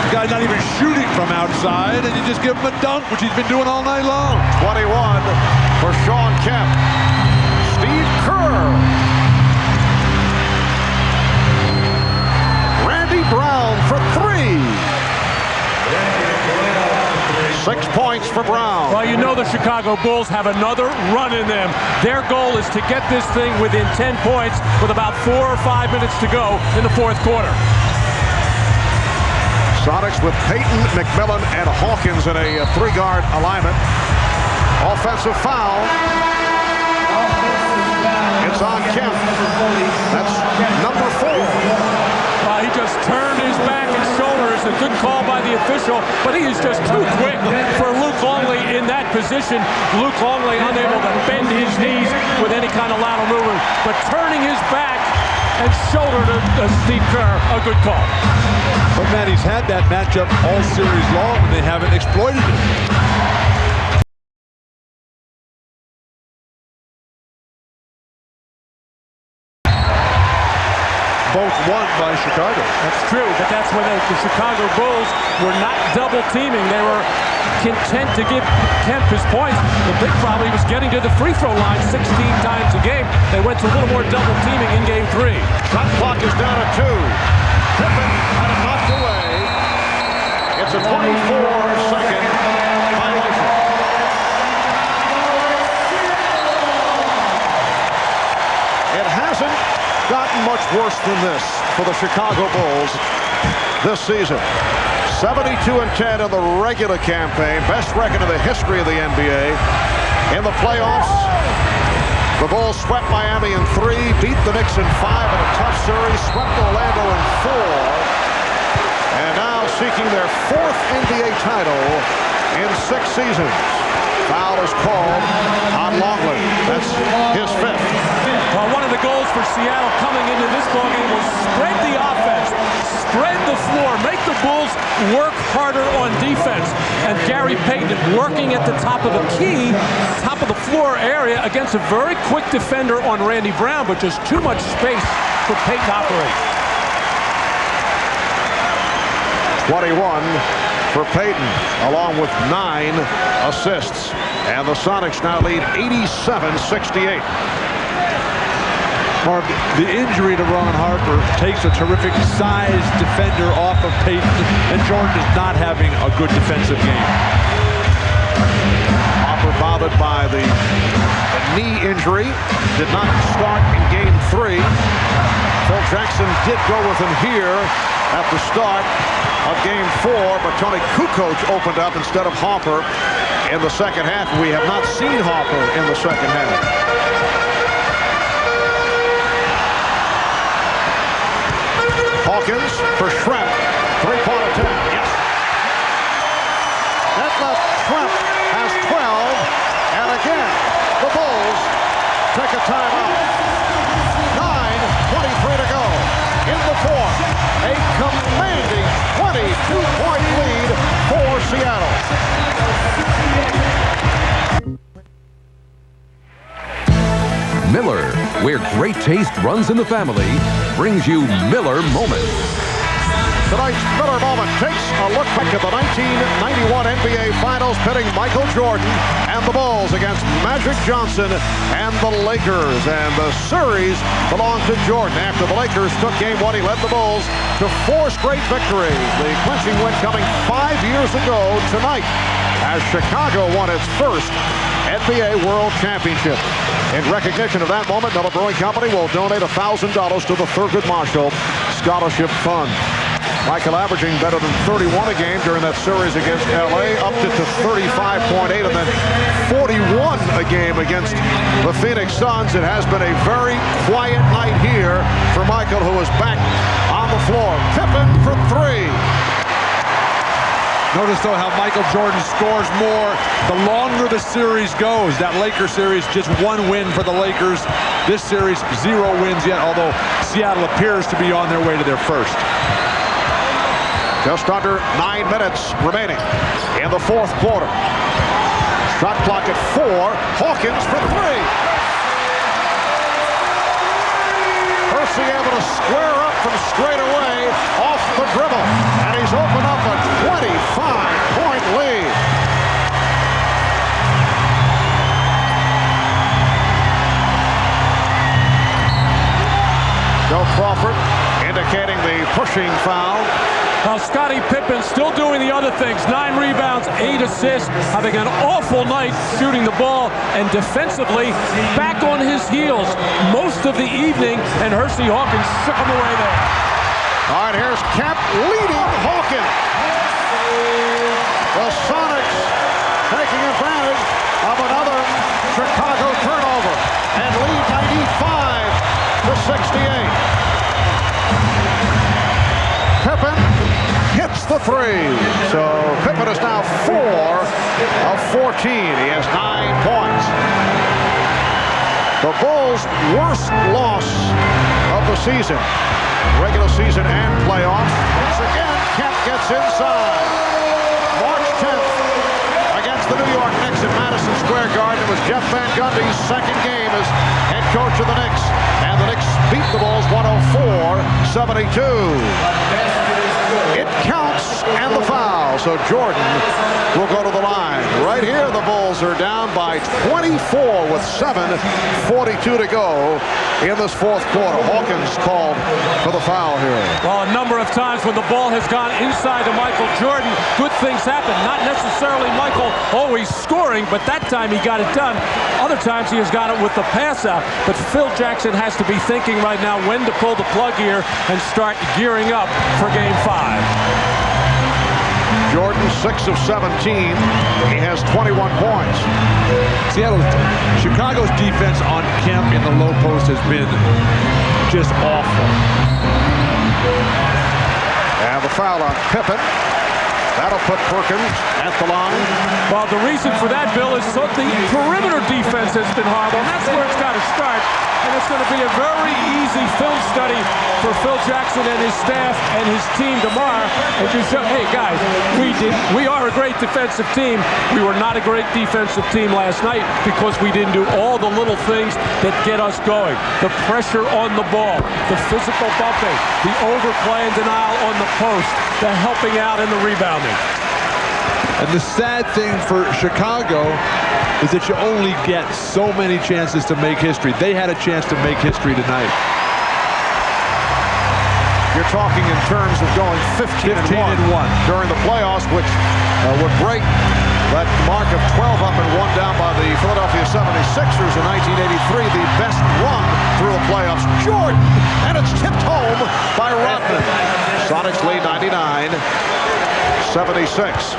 The guy's not even shooting from outside, and you just give him a dunk, which he's been doing all night long. 21 for Sean Kemp. Steve Kerr the Chicago Bulls have another run in them. Their goal is to get this thing within 10 points with about 4 or 5 minutes to go in the fourth quarter. Sonics with Payton, McMillan, and Hawkins in a three-guard alignment. Offensive foul. It's on Kemp. That's number 4. He just turned his back and shoulders. A good call by the official, but he is just too quick for Luke Longley in that position. Luke Longley unable to bend his knees with any kind of lateral movement, but turning his back and shoulder to Steve Kerr, a good call. But man, he's had that matchup all series long, and they haven't exploited it. Both won by Chicago. That's true, but that's when the Chicago Bulls were not double teaming. They were content to give Kemp his points. The big problem, he was getting to the free throw line 16 times a game. They went to a little more double teaming in game 3. Shot clock is down at 2. Pippen had it knocked away. It's a 24-second violation. It hasn't gotten much worse than this for the Chicago Bulls this season. 72-10 in the regular campaign, best record in the history of the NBA. In the playoffs, the Bulls swept Miami in 3, beat the Knicks in 5 in a tough series, swept Orlando in 4, and now seeking their 4th NBA title in 6 seasons. Foul is called on Longley. That's his 5th. Well, one of the goals for Seattle coming into this ballgame was spread the offense, spread the floor, make the Bulls work harder on defense. And Gary Payton working at the top of the key, top of the floor area against a very quick defender on Randy Brown, but just too much space for Payton to operate. 21 for Payton, along with 9 assists. And the Sonics now lead 87-68. Mark, the injury to Ron Harper takes a terrific size defender off of Payton, and Jordan is not having a good defensive game. Harper bothered by the knee injury, did not start in game 3. Phil Jackson did go with him here at the start of game 4, but Tony Kukoc opened up instead of Harper in the second half. We have not seen Harper in the second half. Hawkins for Schrempf. 3-point attempt. Yes. That left Schrempf has 12. And again, the Bulls take a timeout. 9:23 to go in the fourth. A commanding 22-point lead for Seattle. Miller, where great taste runs in the family, brings you Miller Moments. Tonight's Miller Moment takes a look back at the 1991 NBA Finals, pitting Michael Jordan and the Bulls against Magic Johnson and the Lakers. And the series belonged to Jordan. After the Lakers took game 1, he led the Bulls to 4 straight victories. The clinching win coming 5 years ago tonight, as Chicago won its first NBA World Championship. In recognition of that moment, Miller Brewing Company will donate $1,000 to the Thurgood Marshall Scholarship Fund. Michael averaging better than 31 a game during that series against LA, up to 35.8, and then 41 a game against the Phoenix Suns. It has been a very quiet night here for Michael, who is back on the floor. Pippen for 3. Notice, though, how Michael Jordan scores more the longer the series goes. That Lakers series, just 1 win for the Lakers. This series, 0 wins yet, although Seattle appears to be on their way to their first. Just under 9 minutes remaining in the fourth quarter. Shot clock at 4. Hawkins for 3. Percy able to square up from straight away off the dribble. And he's opened up a 25-point lead. Joe Crawford indicating the pushing foul Scottie Pippen still doing the other things. 9 rebounds, 8 assists, having an awful night shooting the ball, and defensively back on his heels most of the evening, and Hersey Hawkins shook him away there. All right, here's Kemp leading Hawkins. The Sonics taking advantage of another Chicago turnover and lead 95-68. Pippen hits the 3. So Pippen is now 4 of 14. He has 9 points. The Bulls' worst loss of the season, regular season and playoffs. Once again, Kemp gets inside. March 10th against the New York Knicks at Madison Square Garden. It was Jeff Van Gundy's second game as head coach of the Knicks. And the Knicks beat the Bulls 104-72. It counts and the foul. So Jordan will go to the line. Right here, the Bulls are down by 24 with 7:42 to go in this fourth quarter. Hawkins called for the foul here. Well, a number of times when the ball has gone inside to Michael Jordan, good things happen. Not necessarily Michael always scoring, but that time he got it done. Other times he has got it with the pass out. But Phil Jackson has to be thinking right now when to pull the plug here and start gearing up for Game 5. Jordan 6 of 17. He has 21 points. Chicago's defense on Kemp in the low post has been just awful. And the foul on Pippen. That'll put Perkins at the line. Well, the reason for that, Bill, is so the perimeter defense has been horrible. And that's where it's got to start. And it's going to be a very easy film study for Phil Jackson and his staff and his team tomorrow. And just show, hey, guys, we are a great defensive team. We were not a great defensive team last night because we didn't do all the little things that get us going. The pressure on the ball, the physical bumping, the overplay and denial on the post, the helping out and the rebounding. And the sad thing for Chicago is that you only get so many chances to make history. They had a chance to make history tonight. You're talking in terms of going 15-1 during the playoffs, which would break that mark of 12 up and 1 down by the Philadelphia 76ers in 1983, the best run through the playoffs. Jordan, and it's tipped home by Rodman. Sonics lead 99-76.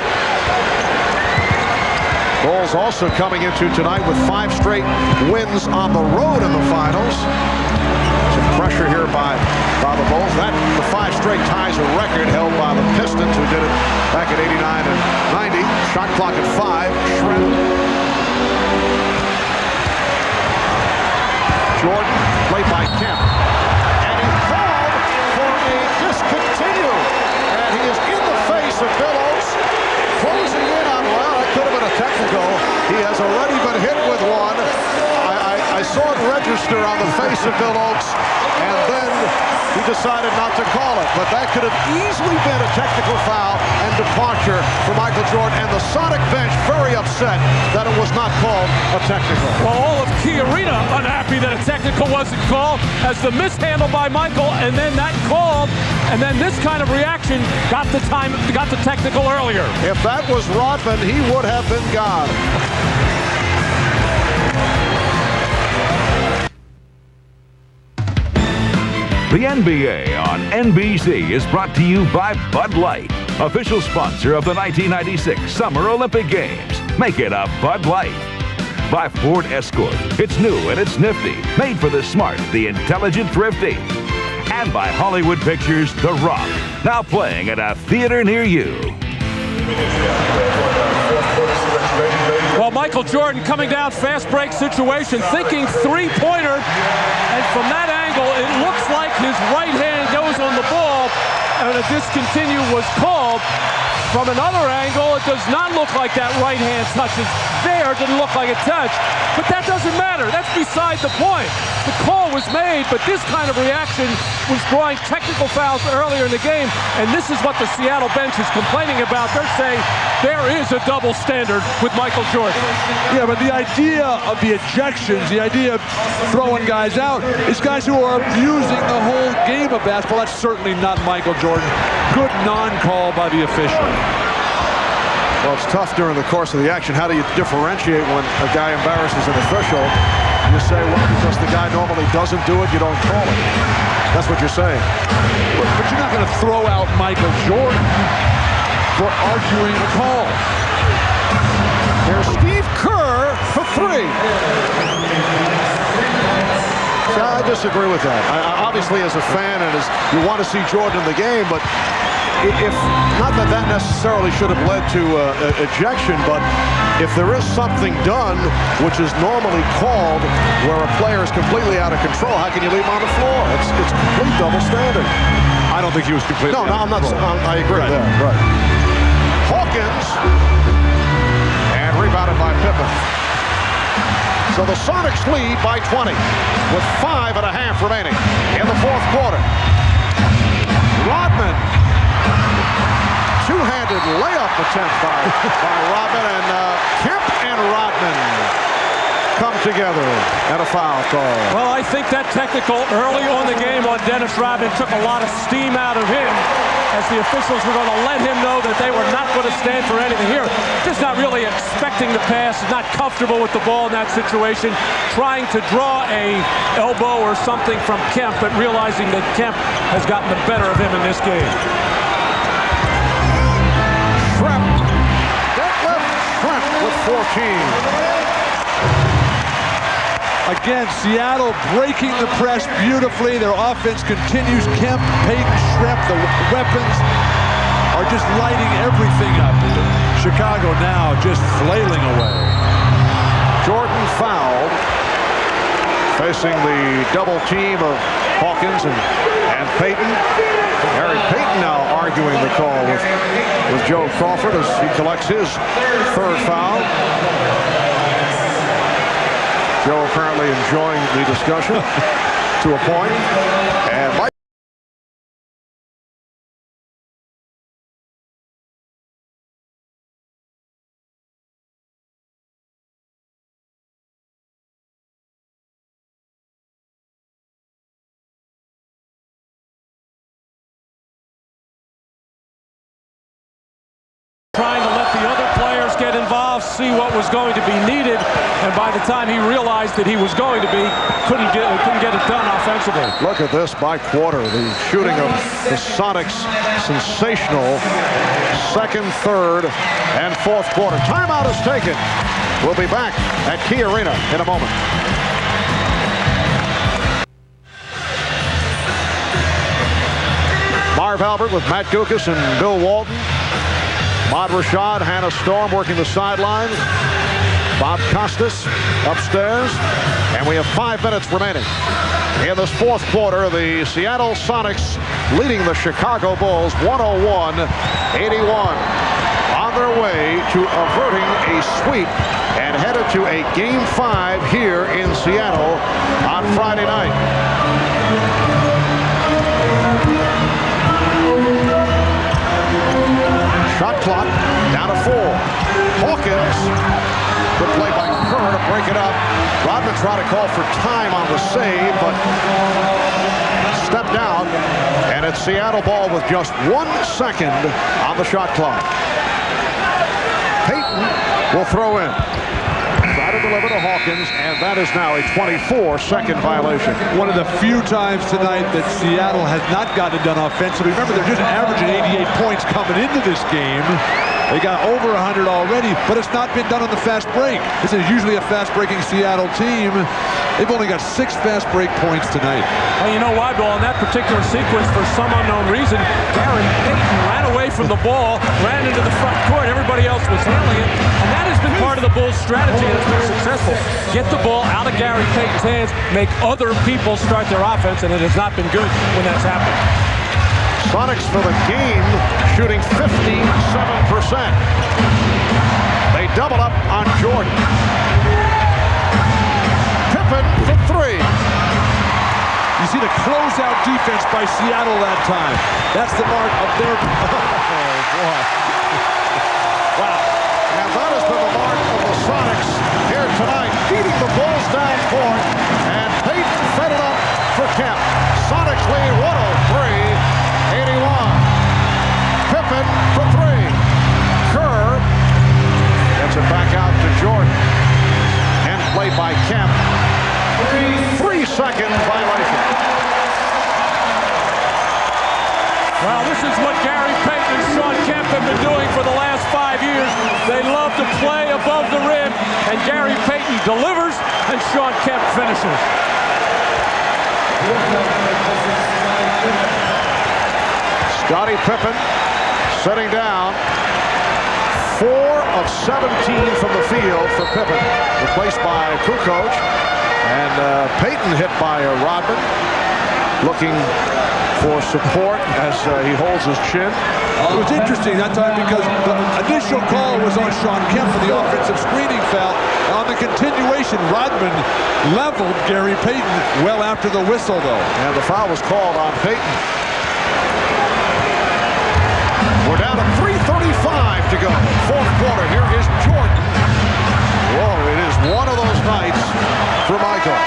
Bulls also coming into tonight with 5 straight wins on the road in the finals. Some pressure here by the Bulls. The 5 straight ties a record held by the Pistons, who did it back in 89 and 90. Shot clock at 5. Shrimp. Jordan, played by Kemp. And he called for a discontinue. And he is in the face of Bill Oates, closing in on, well, that could have been a technical. He has already been hit with one. I saw it register on the face of Bill Oates, and then he decided not to call it. But that could have easily been a technical foul and departure for Michael Jordan. And the Sonic bench very upset that it was not called a technical. Well, all of Key Arena unhappy that a technical wasn't called as the mishandle by Michael, and then that called, and then this kind of reaction got the technical earlier. If that was Rodman, he would have been gone. The NBA on NBC is brought to you by Bud Light, official sponsor of the 1996 Summer Olympic Games. Make it a Bud Light. By Ford Escort. It's new and it's nifty. Made for the smart, the intelligent, thrifty. And by Hollywood Pictures' The Rock. Now playing at a theater near you. Well, Michael Jordan coming down, fast break situation, thinking three-pointer, and from that angle, it looks like his right hand goes on the ball, and a discontinue was called. From another angle, it does not look like that right hand touch is there. It didn't look like a touch. But that doesn't matter. That's beside the point. The call was made, but this kind of reaction was drawing technical fouls earlier in the game, and this is what the Seattle bench is complaining about. They're saying there is a double standard with Michael Jordan. Yeah, but the idea of the ejections, the idea of throwing guys out, is guys who are abusing the whole game of basketball. That's certainly not Michael Jordan. Good non-call by the official. Well, it's tough during the course of the action. How do you differentiate when a guy embarrasses an official? You say, well, because the guy normally doesn't do it, you don't call it. That's what you're saying. But you're not going to throw out Michael Jordan for arguing the call. Here's Steve Kerr for three. See, I disagree with that. Obviously, as a fan, and as you want to see Jordan in the game, but if not that necessarily should have led to ejection, but if there is something done which is normally called where a player is completely out of control, how can you leave him on the floor? It's complete double standard. I don't think he was completely No, I'm not. I agree with that. Right. Hawkins, and rebounded by Pippen. So the Sonics lead by 20 with 5.5 remaining in the fourth quarter. Rodman, two-handed layup attempt by Rodman, and Kemp and Rodman come together and a foul call. Well, I think that technical early on the game on Dennis Rodman took a lot of steam out of him, as the officials were going to let him know that they were not going to stand for anything here. Just not really expecting the pass, not comfortable with the ball in that situation, trying to draw a elbow or something from Kemp, but realizing that Kemp has gotten the better of him in this game. Detlef Schrempf with 14. Again, Seattle breaking the press beautifully. Their offense continues. Kemp, Payton, Schrempf, the weapons are just lighting everything up. Chicago now just flailing away. Jordan fouled, facing the double team of Hawkins and Payton. Gary Payton now arguing the call with Joe Crawford as he collects his third foul. Joe apparently enjoying the discussion to a point. And Mike. Trying to let the other players get involved, see what was going to be needed, and by the time he realized that he was going to be, couldn't get it done offensively. Look at this by quarter. The shooting of the Sonics, sensational. Second, third, and fourth quarter. Timeout is taken. We'll be back at Key Arena in a moment. Marv Albert with Matt Gukas and Bill Walton. Ahmad Rashad, Hannah Storm working the sidelines. Bob Costas upstairs. And we have 5 minutes remaining. In this fourth quarter, the Seattle Sonics leading the Chicago Bulls 101-81. On their way to averting a sweep and headed to a Game 5 here in Seattle on Friday night. Shot clock down to 4. Hawkins, good play by Kerr to break it up. Rodman tried to call for time on the save, but stepped out, and it's Seattle ball with just 1 second on the shot clock. Payton will throw in. Try to deliver to Hawkins, and that is now a 24-second violation. One of the few times tonight that Seattle has not gotten it done offensively. Remember, they're just averaging 88 points coming into this game. They got over 100 already, but it's not been done on the fast break. This is usually a fast-breaking Seattle team. They've only got 6 fast break points tonight. Well, you know why, Bill? In that particular sequence, for some unknown reason, Gary Payton ran away from the ball, ran into the front court. Everybody else was handling it. And that has been part of the Bulls' strategy, and it's been successful. Get the ball out of Gary Payton's hands, make other people start their offense, and it has not been good when that's happened. Sonics for the game shooting 57%. They double up on Jordan. Pippen for three. You see the closeout defense by Seattle that time. That's the mark of their... Oh, boy. Wow. And that has been the mark of the Sonics here tonight, beating the Bulls down court. And Peyton fed it up for Kemp. Sonics lead 103-81. Pippen for three. Kerr gets it back out to Jordan. And play by Kemp. 3-second violation. Well, this is what Gary Payton and Sean Kemp have been doing for the last 5 years. They love to play above the rim, and Gary Payton delivers, and Sean Kemp finishes. Scottie Pippen sitting down. 4 of 17 from the field for Pippen, replaced by Kukoc. And Peyton hit by Rodman, looking for support as he holds his chin. It was interesting that time because the initial call was on Sean Kemp for the offensive screening foul. On the continuation, Rodman leveled Gary Payton well after the whistle, though. And the foul was called on Payton. We're down to 3:35 to go. Fourth quarter. Here is Jordan. Whoa, it is one of those nights for Michael.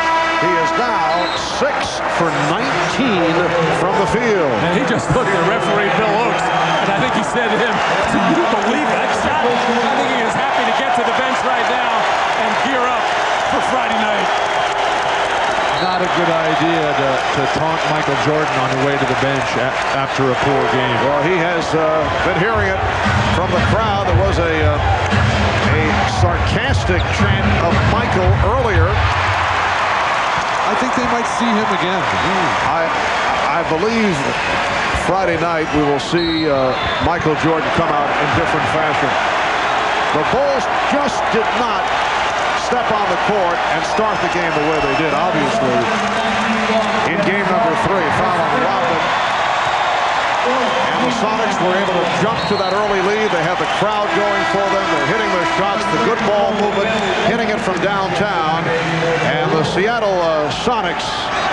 He is now 6 for 19 from the field. And he just looked at referee Bill Oakes, and I think he said to him, "Do you believe that shot?" I think he is happy to get to the bench right now and gear up for Friday night. Not a good idea to taunt Michael Jordan on the way to the bench after a poor game. Well, he has been hearing it from the crowd. There was a sarcastic chant of Michael earlier. I think they might see him again. I believe Friday night we will see Michael Jordan come out in different fashion. The Bulls just did not step on the court and start the game the way they did, obviously. In game number 3, foul on Rodman. And the Sonics were able to jump to that early lead. They have the crowd going for them. They're hitting their shots, the good ball movement, hitting it from downtown. And the Seattle Sonics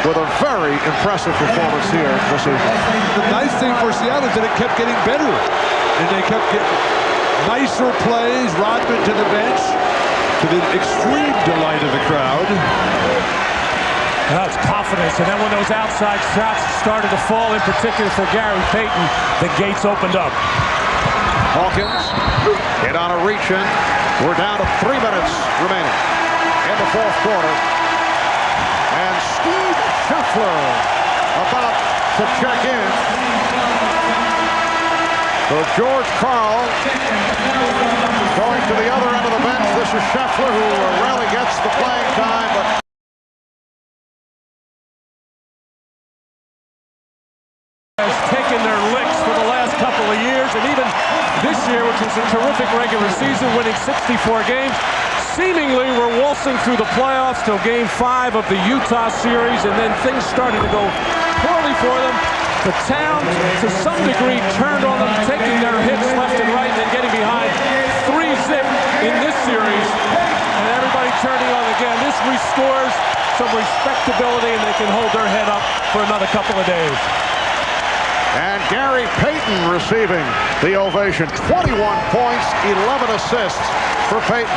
with a very impressive performance here this evening. The nice thing for Seattle is that it kept getting better. And they kept getting nicer plays, Rodman to the bench, to the extreme delight of the crowd. That's confidence, and then when those outside shots started to fall, in particular for Gary Payton, the gates opened up. Hawkins hit on a reach-in. We're down to 3 minutes remaining in the fourth quarter. And Steve Scheffler about to check in. So George Karl going to the other end of the bench. This is Scheffler, who rarely gets the playing time, but has taken their licks for the last couple of years, and even this year, which was a terrific regular season, winning 64 games. Seemingly, we're waltzing through the playoffs till Game 5 of the Utah series, and then things started to go poorly for them. The town, to some degree, turned on them, taking their hits left and right, and then getting behind 3-zip in this series. And everybody turning on again. This restores some respectability, and they can hold their head up for another couple of days. And Gary Payton receiving the ovation. 21 points, 11 assists for Payton.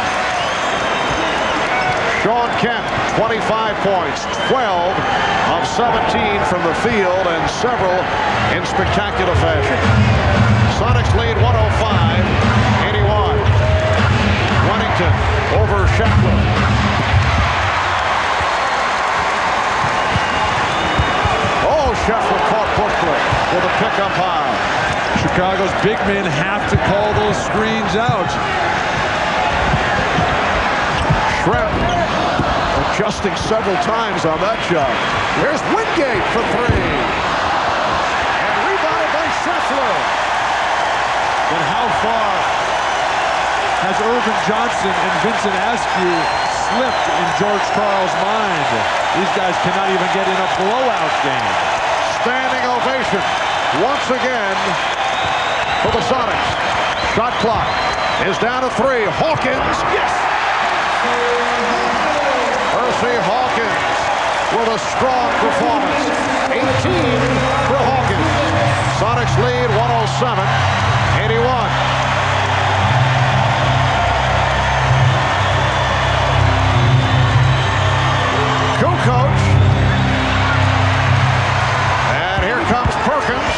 Sean Kemp, 25 points, 12 of 17 from the field, and several in spectacular fashion. Sonics lead 105-81. Wennington over Scheffler. Oh, Scheffler caught Bushler with a pickup high. Chicago's big men have to call those screens out. Shrimp adjusting several times on that shot. Here's Wingate for 3. And rebounded by Scheffler. But how far has Irvin Johnson and Vincent Askew slipped in George Karl's mind? These guys cannot even get in a blowout game. Standing ovation. once again for the Sonics. Shot clock is down to 3. Hawkins, yes! Percy Hawkins with a strong performance. 18 for Hawkins. Sonics lead 107-81. Kukoc. And here comes Perkins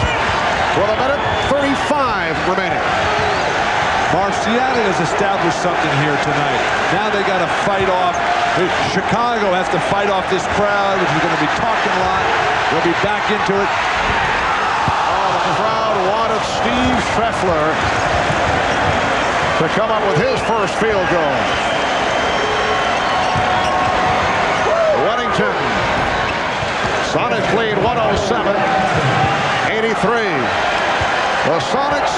with a minute 35 remaining. Seattle has established something here tonight. Now they got to fight off. Chicago has to fight off this crowd, which is going to be talking a lot. They'll be back into it. Oh, the crowd wanted Steve Scheffler to come up with his first field goal. Weddington. Sonics lead 107-83. The Sonics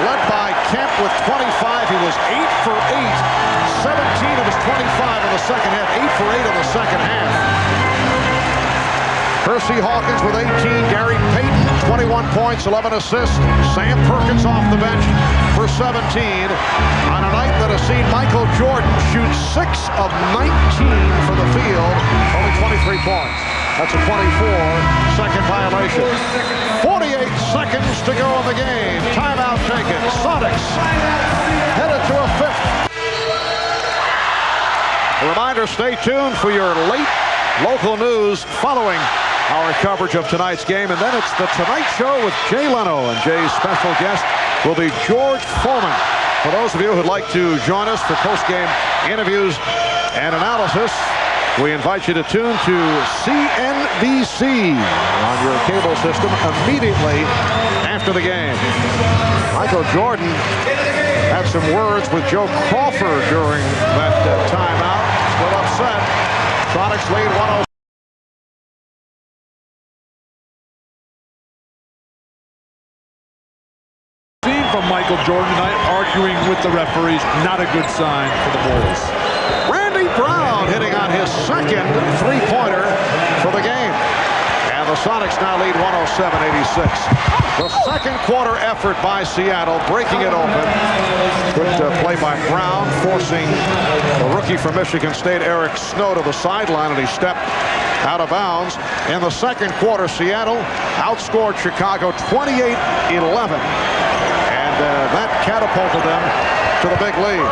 led by Kemp with 25. He was 8 for 8. 17 of his 25 in the second half. 8 for 8 in the second half. Percy Hawkins with 18. Gary Payton, 21 points, 11 assists. Sam Perkins off the bench for 17. On a night that has seen Michael Jordan shoot 6 of 19 for the field. Only 23 points. That's a 24-second violation. 48 seconds to go in the game. Timeout taken. Sonics headed to a 5th. A reminder, stay tuned for your late local news following our coverage of tonight's game. And then it's The Tonight Show with Jay Leno. And Jay's special guest will be George Foreman. For those of you who'd like to join us for post-game interviews and analysis, we invite you to tune to CNBC on your cable system immediately after the game. Michael Jordan had some words with Joe Crawford during that timeout. Still upset. Sonics lead 107. From Michael Jordan tonight, arguing with the referees, not a good sign for the Bulls. Randy Brown hitting on his second three-pointer for the game. And the Sonics now lead 107-86. The second quarter effort by Seattle, breaking it open. Good play by Brown, forcing the rookie from Michigan State, Eric Snow, to the sideline, and he stepped out of bounds. In the second quarter, Seattle outscored Chicago 28-11. That catapulted them to the big lead.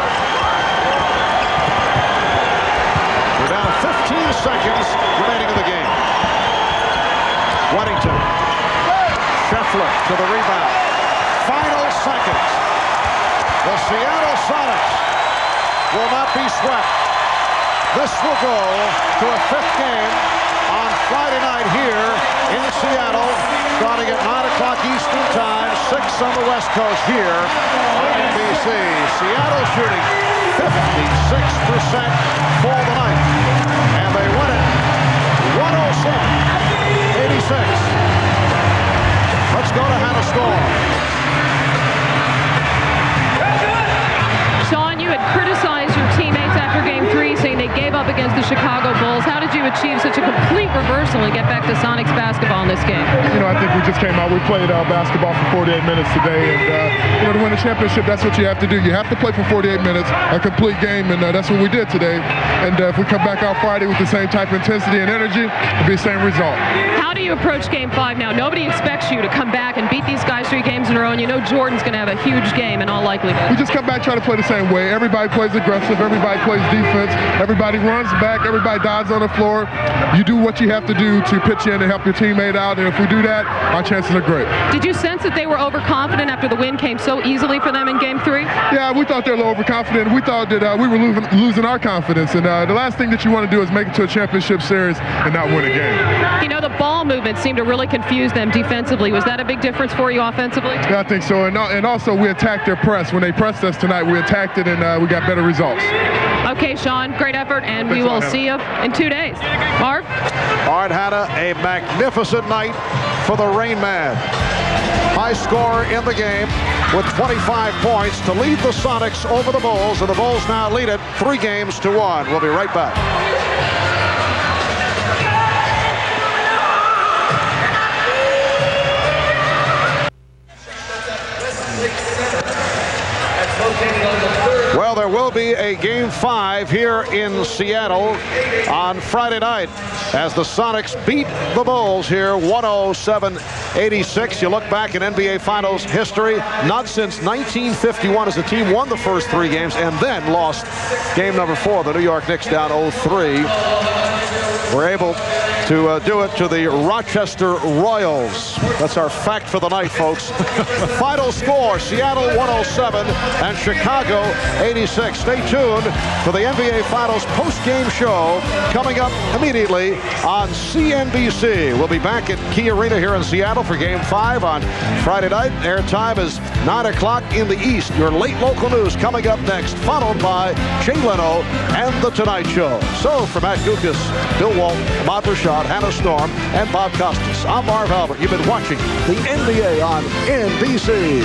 We're down to 15 seconds remaining in the game. Weddington. Scheffler to the rebound. Final seconds. The Seattle Sonics will not be swept. This will go to a 5th game on Friday night here in Seattle, starting at 9 o'clock Eastern Time, 6 on the West Coast here on NBC. Seattle shooting 56% for the night, and they win it 107-86. Let's go to Hannah Storm. Sean, you had criticized your teammates after Game 3, saying they gave up against the Chicago Bulls. How did you achieve such a complete reversal and get back to Sonics basketball in this game? You know, I think we just came out. We played basketball for 48 minutes today, and to win a championship, that's what you have to do. You have to play for 48 minutes, a complete game, and that's what we did today. And if we come back out Friday with the same type of intensity and energy, it'll be the same result. How do you approach Game 5 now? Nobody expects you to come back and beat these guys 3 games in a row, and you know Jordan's going to have a huge game in all likelihood. We just come back, try to play the same way. Everybody plays aggressive. Everybody plays defense. Everybody runs back. Everybody dives on the floor. You do what you have to do to pitch in and help your teammate out, and if we do that, our chances are great. Did you sense that they were overconfident after the win came so easily for them in Game 3? Yeah, we thought they were a little overconfident. We thought that we were losing our confidence, and the last thing that you want to do is make it to a championship series and not win a game. You know, the ball movement seemed to really confuse them defensively. Was that a big difference for you offensively? Yeah, I think so, and also we attacked their press. When they pressed us tonight, we attacked it, and we got better results. Okay, Sean, great effort, and we will see you in 2 days. Marv? All right, Hannah, a magnificent night for the Rain Man. High scorer in the game with 25 points to lead the Sonics over the Bulls, and the Bulls now lead it 3-1. We'll be right back. be a Game 5 here in Seattle on Friday night as the Sonics beat the Bulls here 107-86. You look back in NBA Finals history, not since 1951 as the team won the first 3 games and then lost game number 4. The New York Knicks down 0-3. We're able to do it to the Rochester Royals. That's our fact for the night, folks. Final score, Seattle 107 and Chicago 86. Stay tuned for the NBA Finals post-game show coming up immediately on CNBC. We'll be back at Key Arena here in Seattle for Game 5 on Friday night. Airtime is 9 o'clock in the East. Your late local news coming up next, followed by Jay Leno and The Tonight Show. So for Matt Gukas, Bill Walton, Ahmad Rashad, Hannah Storm, and Bob Costas, I'm Marv Albert. You've been watching the NBA on NBC.